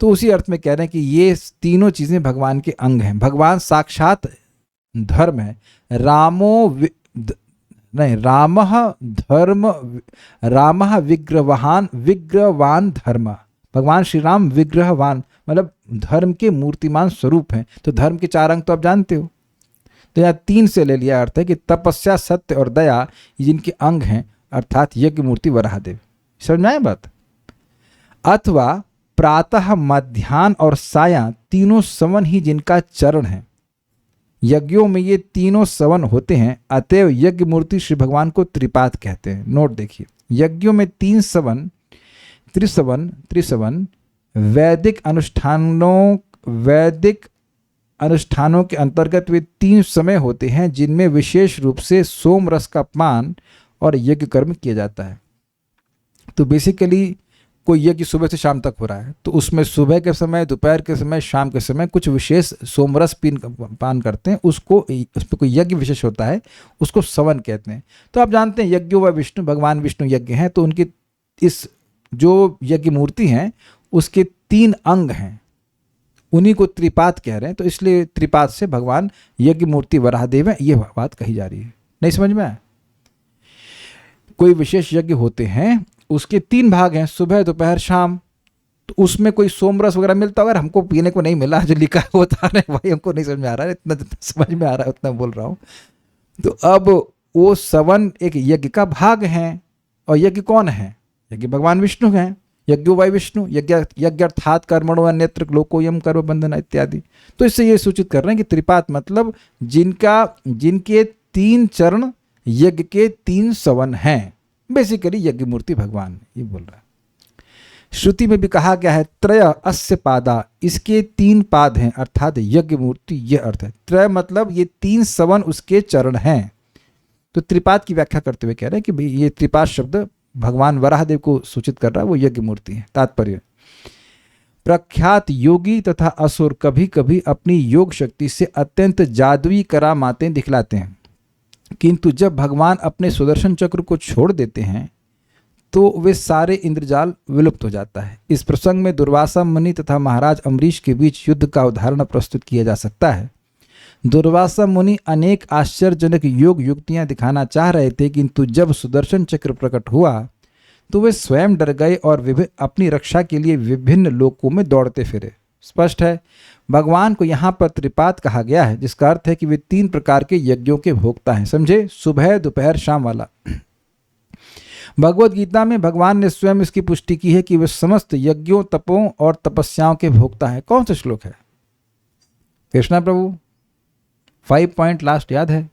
[SPEAKER 1] तो उसी अर्थ में कह रहे हैं कि ये तीनों चीज़ें भगवान के अंग हैं। भगवान साक्षात धर्म है। रामः विग्रहवान धर्म। भगवान श्री राम विग्रहवान मतलब धर्म के मूर्तिमान स्वरूप हैं। तो धर्म के 4 अंग तो आप जानते हो। तो यहाँ 3 से ले लिया अर्थ है कि तपस्या, सत्य और दया जिनके अंग हैं, अर्थात यज्ञ मूर्ति वराहदेव। समझ में आया बात? अथवा प्रातः, मध्याह्न और सायं तीनों सवन ही जिनका चरण है। यज्ञों में ये तीनों सवन होते हैं, अतएव यज्ञ मूर्ति श्री भगवान को त्रिपात कहते हैं। नोट देखिए, यज्ञों में 3 सवन, त्रिसवन वैदिक अनुष्ठानों के अंतर्गत वे 3 समय होते हैं, जिनमें विशेष रूप से सोम रस का पान और यज्ञ कर्म किया जाता है। तो बेसिकली कोई यज्ञ सुबह से शाम तक हो रहा है, तो उसमें सुबह के समय, दोपहर के समय, शाम के समय कुछ विशेष सोमरस पान करते हैं, उसमें कोई यज्ञ विशेष होता है, उसको सवन कहते हैं। तो आप जानते हैं यज्ञो व विष्णु, भगवान विष्णु यज्ञ हैं, तो उनकी इस जो यज्ञ मूर्ति हैं उसके 3 अंग हैं, उन्हीं को त्रिपात कह रहे हैं। तो इसलिए त्रिपात से भगवान यज्ञ मूर्ति वराहदेव है, ये बात कही जा रही है। नहीं समझ में आया? कोई विशेष यज्ञ होते हैं, उसके 3 भाग हैं, सुबह, दोपहर, शाम। तो उसमें कोई सोमरस वगैरह मिलता होगा, हमको पीने को नहीं मिला, जो लिखा है वो बता रहे हैं भाई, हमको नहीं समझ में आ रहा है, इतना समझ में आ रहा है उतना बोल रहा हूँ। तो अब वो सवन एक यज्ञ का भाग हैं, और यज्ञ कौन है? यज्ञ भगवान विष्णु हैं। यज्ञो वै विष्णु, यज्ञ अर्थात कर्मणो अन्यत्र लोकोयम कर्म बंधन इत्यादि। तो इससे ये सूचित कर रहे हैं कि त्रिपात मतलब जिनके 3 चरण यज्ञ के 3 सवन हैं। बेसिकली यज्ञ मूर्ति भगवान ये बोल रहा है। श्रुति में भी कहा गया है त्रय अस्य पादा, इसके 3 पाद हैं, अर्थात यज्ञ मूर्ति, ये अर्थ है। त्रय मतलब ये 3 सवन उसके चरण हैं। तो त्रिपाद की व्याख्या करते हुए कह रहे हैं कि भाई ये त्रिपाद शब्द भगवान वराहदेव को सूचित कर रहा है, वो यज्ञ मूर्ति है। तात्पर्य, प्रख्यात योगी तथा असुर कभी कभी अपनी योग शक्ति से अत्यंत जादुई करामातें दिखलाते हैं, किंतु जब भगवान अपने सुदर्शन चक्र को छोड़ देते हैं तो वे सारे इंद्रजाल विलुप्त हो जाता है। इस प्रसंग में दुर्वासा मुनि तथा महाराज अम्बरीश के बीच युद्ध का उदाहरण प्रस्तुत किया जा सकता है। दुर्वासा मुनि अनेक आश्चर्यजनक योग युक्तियां दिखाना चाह रहे थे, किंतु जब सुदर्शन चक्र प्रकट हुआ तो वे स्वयं डर गए और अपनी रक्षा के लिए विभिन्न लोकों में दौड़ते फिरे। स्पष्ट है, भगवान को यहाँ पर त्रिपाद कहा गया है, जिसका अर्थ है कि वे 3 प्रकार के यज्ञों के भोक्ता हैं। समझे? सुबह, दोपहर, शाम वाला। भगवद गीता में भगवान ने स्वयं इसकी पुष्टि की है कि वे समस्त यज्ञों, तपों और तपस्याओं के भोक्ता हैं। कौन सा श्लोक है? कृष्णा प्रभु 5 पॉइंट लास्ट याद है?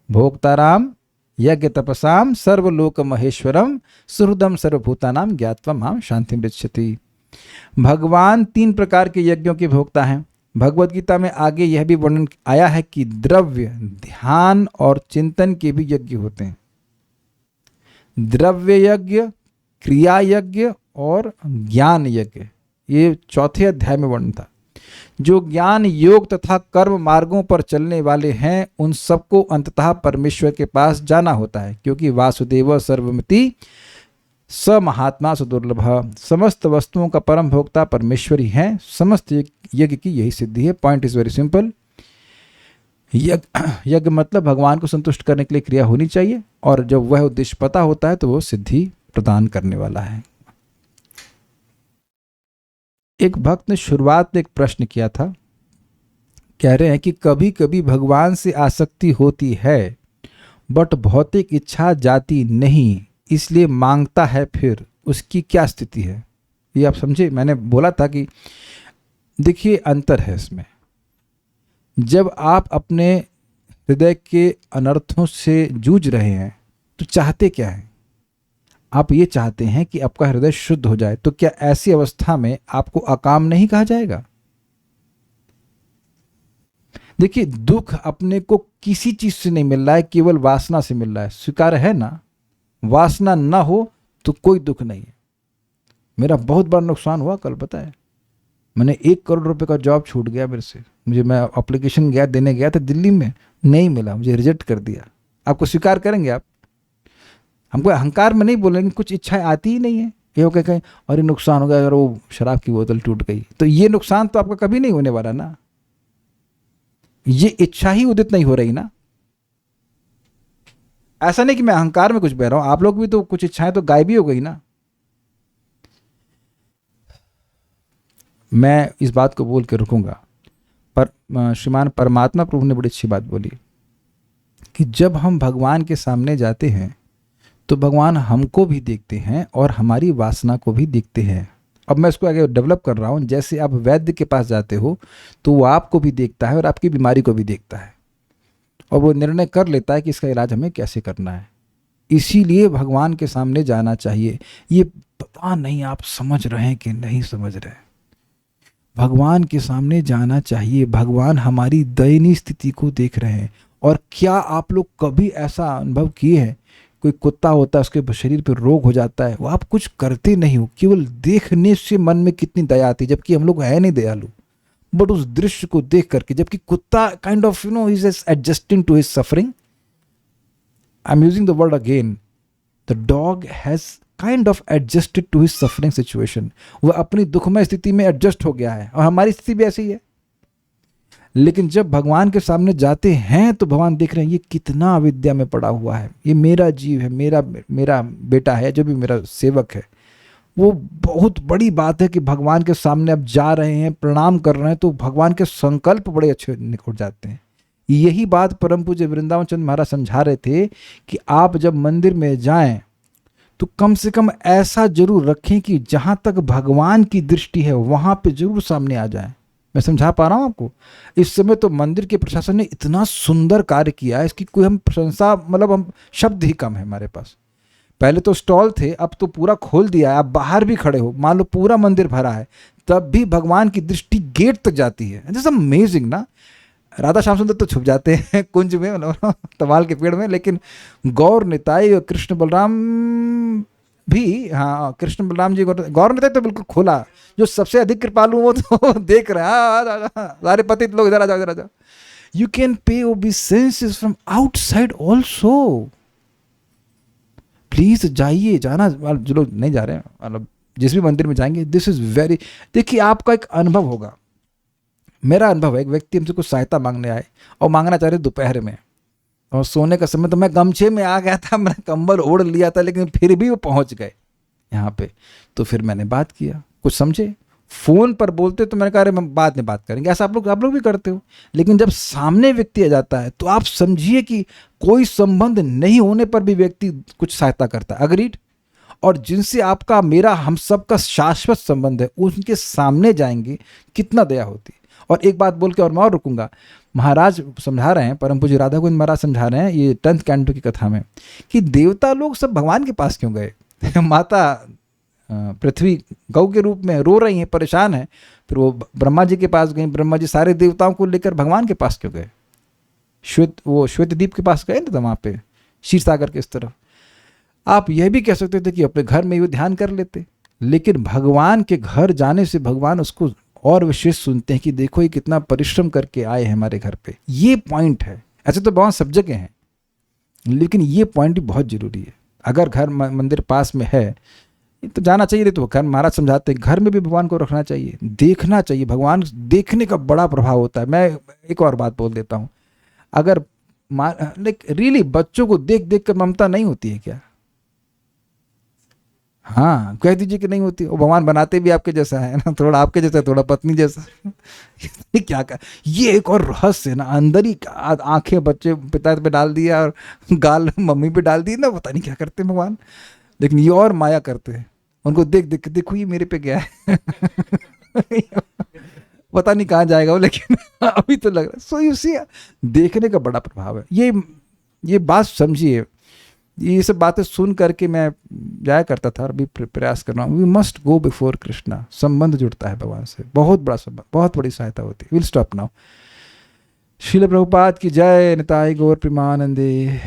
[SPEAKER 1] भोक्ताराम यज्ञ तपसाम सर्वलोक महेश्वरम सुहृदम सर्वभूतानाम ज्ञात्वा माम शांति मृच्छति। भगवान 3 प्रकार के यज्ञों के भोक्ता हैं। भगवद गीता में आगे यह भी वर्णन आया है कि द्रव्य, ध्यान और चिंतन के भी यज्ञ होते हैं। द्रव्य यज्ञ, क्रिया यज्ञ और ज्ञान यज्ञ, ये चौथे अध्याय में वर्णन था। जो ज्ञान योग तथा कर्म मार्गों पर चलने वाले हैं उन सबको अंततः परमेश्वर के पास जाना होता है, क्योंकि वासुदेव सर्वमिति स महात्मा सुदुर्लभ, समस्त वस्तुओं का परम भोक्ता परमेश्वर ही है। समस्त यज्ञ की यही सिद्धि है। Point is very simple. यज्ञ मतलब भगवान को संतुष्ट करने के लिए क्रिया होनी चाहिए, और जब वह उद्देश्य पता होता है तो वो सिद्धि प्रदान करने वाला है। एक भक्त ने शुरुआत में एक प्रश्न किया था, कह रहे हैं कि कभी कभी भगवान से आसक्ति होती है बट भौतिक इच्छा जाती नहीं, इसलिए मांगता है, फिर उसकी क्या स्थिति है? ये आप समझे। मैंने बोला था कि देखिए अंतर है इसमें। जब आप अपने हृदय के अनर्थों से जूझ रहे हैं तो चाहते क्या हैं? आप ये चाहते हैं कि आपका हृदय शुद्ध हो जाए। तो क्या ऐसी अवस्था में आपको अकाम नहीं कहा जाएगा? देखिए, दुख अपने को किसी चीज से नहीं मिल रहा है, केवल वासना से मिल रहा है। स्वीकार है ना? वासना ना हो तो कोई दुख नहीं है। मेरा बहुत बड़ा नुकसान हुआ कल, पता है। मैंने 1 करोड़ रुपए का जॉब छूट गया मेरे से। मैं एप्लीकेशन देने गया था दिल्ली में, नहीं मिला, मुझे रिजेक्ट कर दिया। आपको स्वीकार करेंगे आप? हमको अहंकार में नहीं बोलेंगे, कुछ इच्छाएं आती ही नहीं है। ये हो कहें और ये नुकसान हो गया अगर वो शराब की बोतल टूट गई, तो ये नुकसान तो आपका कभी नहीं होने वाला ना। ये इच्छा ही उदित नहीं हो रही ना। ऐसा नहीं कि मैं अहंकार में कुछ बह रहा हूं, आप लोग भी तो कुछ इच्छाएं तो गायब ही हो गई ना। मैं इस बात को बोल के रुकूंगा, पर श्रीमान परमात्मा प्रभु ने बड़ी अच्छी बात बोली कि जब हम भगवान के सामने जाते हैं तो भगवान हमको भी देखते हैं और हमारी वासना को भी देखते हैं। अब मैं इसको आगे डेवलप कर रहा हूँ। जैसे आप वैद्य के पास जाते हो तो वो आपको भी देखता है और आपकी बीमारी को भी देखता है, और वो निर्णय कर लेता है कि इसका इलाज हमें कैसे करना है। इसीलिए भगवान के सामने जाना चाहिए। ये पता नहीं आप समझ रहे हैं कि नहीं समझ रहे। भगवान के सामने जाना चाहिए। भगवान हमारी दयनीय स्थिति को देख रहे हैं। और क्या आप लोग कभी ऐसा अनुभव किए हैं, कोई कुत्ता होता है उसके शरीर पे रोग हो जाता है, वो आप कुछ करते नहीं हो, केवल देखने से मन में कितनी दया आती है, जबकि हम लोग है नहीं दयालु, बट उस दृश्य को देख करके, जबकि कुत्ता kind of is adjusting to his suffering. I am using the word again, the dog has kind of adjusted to his suffering situation. वह अपनी दुखमय स्थिति में एडजस्ट हो गया है, और हमारी स्थिति भी ऐसी ही है। लेकिन जब भगवान के सामने जाते हैं तो भगवान देख रहे हैं ये कितना अविद्या में पड़ा हुआ है, ये मेरा जीव है, मेरा बेटा है, जो भी मेरा सेवक है। वो बहुत बड़ी बात है कि भगवान के सामने अब जा रहे हैं, प्रणाम कर रहे हैं, तो भगवान के संकल्प बड़े अच्छे निकल जाते हैं। यही बात परम पूज्य वृंदावन चंद्र महाराज समझा रहे थे कि आप जब मंदिर में जाएं तो कम से कम ऐसा जरूर रखें कि जहां तक भगवान की दृष्टि है वहां पे जरूर सामने आ जाएं। मैं समझा पा रहा हूं आपको? इस समय तो मंदिर के प्रशासन ने इतना सुंदर कार्य किया है, इसकी कोई हम प्रशंसा, मतलब हम शब्द ही कम है हमारे पास। पहले तो स्टॉल थे, अब तो पूरा खोल दिया है। आप बाहर भी खड़े हो, मान लो पूरा मंदिर भरा है, तब भी भगवान की दृष्टि गेट तक जाती है। दिस अमेजिंग ना। राधा श्याम सुंदर तो छुप जाते हैं कुंज में, तमाल के पेड़ में, लेकिन गौर निताई और कृष्ण बलराम भी, हाँ कृष्ण बलराम जी, गौर निताई तो बिल्कुल खोला। जो सबसे अधिक कृपालु वो तो देख रहे हैं, सारे पतित लोग इधर आ जाओ, इधर आ जाओ। You can pay obeisances from outside also. Please जाइए, जाना जो लोग नहीं जा रहे हैं, मतलब जिस भी मंदिर में जाएंगे, दिस इज वेरी, देखिए आपका एक अनुभव होगा। मेरा अनुभव है, एक व्यक्ति हमसे कुछ सहायता मांगने आए और मांगना चाह रहे दोपहर में, और सोने का समय, तो मैं गमछे में आ गया था, मैंने कंबल ओढ़ लिया था, लेकिन फिर भी वो पहुंच गए यहाँ पे। तो फिर मैंने बात किया, कुछ समझे। फोन पर बोलते तो मैंने कहा अरे हम बाद में बात करेंगे, ऐसा आप लोग भी करते हो। लेकिन जब सामने व्यक्ति आ जाता है तो आप समझिए कि कोई संबंध नहीं होने पर भी व्यक्ति कुछ सहायता करता है। अग्रीड। और जिनसे आपका, मेरा, हम सबका शाश्वत संबंध है, उनके सामने जाएंगे, कितना दया होती है। और एक बात बोल के और मैं और रुकूंगा। महाराज समझा रहे हैं, परम पूज्य राधा गोविंद महाराज समझा रहे हैं ये 10th कैंटो की कथा में, कि देवता लोग सब भगवान के पास क्यों गए। माता पृथ्वी गौ के रूप में रो रही हैं, परेशान है, फिर वो ब्रह्मा जी के पास गई। ब्रह्मा जी सारे देवताओं को लेकर भगवान के पास क्यों गए? श्वेत द्वीप के पास गए ना, तो वहाँ पे क्षीर सागर के इस तरफ। आप यह भी कह सकते थे कि अपने घर में वो ध्यान कर लेते, लेकिन भगवान के घर जाने से भगवान उसको और विशेष सुनते हैं कि देखो ये कितना परिश्रम करके आए हैं हमारे घर पे। ये पॉइंट है। ऐसे तो बहुत सब जगह हैं, लेकिन ये पॉइंट भी बहुत जरूरी है। अगर घर मंदिर पास में है तो जाना चाहिए, नहीं तो घर महाराज समझाते हैं घर में भी भगवान को रखना चाहिए, देखना चाहिए। भगवान देखने का बड़ा प्रभाव होता है। मैं एक और बात बोल देता हूँ, अगर लाइक रियली बच्चों को देख देख कर ममता नहीं होती है क्या? हाँ, कह दीजिए कि नहीं होती। वो भगवान बनाते भी आपके जैसा है ना, थोड़ा आपके जैसा, थोड़ा पत्नी जैसा। ये क्या कर, ये एक और रहस्य है ना, अंदर ही आंखें बच्चे पिता पे डाल दिया और गाल मम्मी पे डाल दी ना, पता नहीं क्या करते हैं भगवान। लेकिन ये और माया करते हैं, उनको देख देख के देखो ये मेरे पे गया है। पता नहीं कहाँ जाएगा वो, लेकिन अभी तो लग रहा है। सो यू सी, देखने का बड़ा प्रभाव है। ये बात समझिए। ये सब बातें सुन करके मैं जाया करता था और अभी प्रयास कर रहा हूँ। We must go before Krishna. संबंध जुड़ता है भगवान से, बहुत बड़ा संबंध, बहुत बड़ी सहायता होती है। Will stop now. Srila Prabhupada की जय। निताई गौर प्रेमानंदे।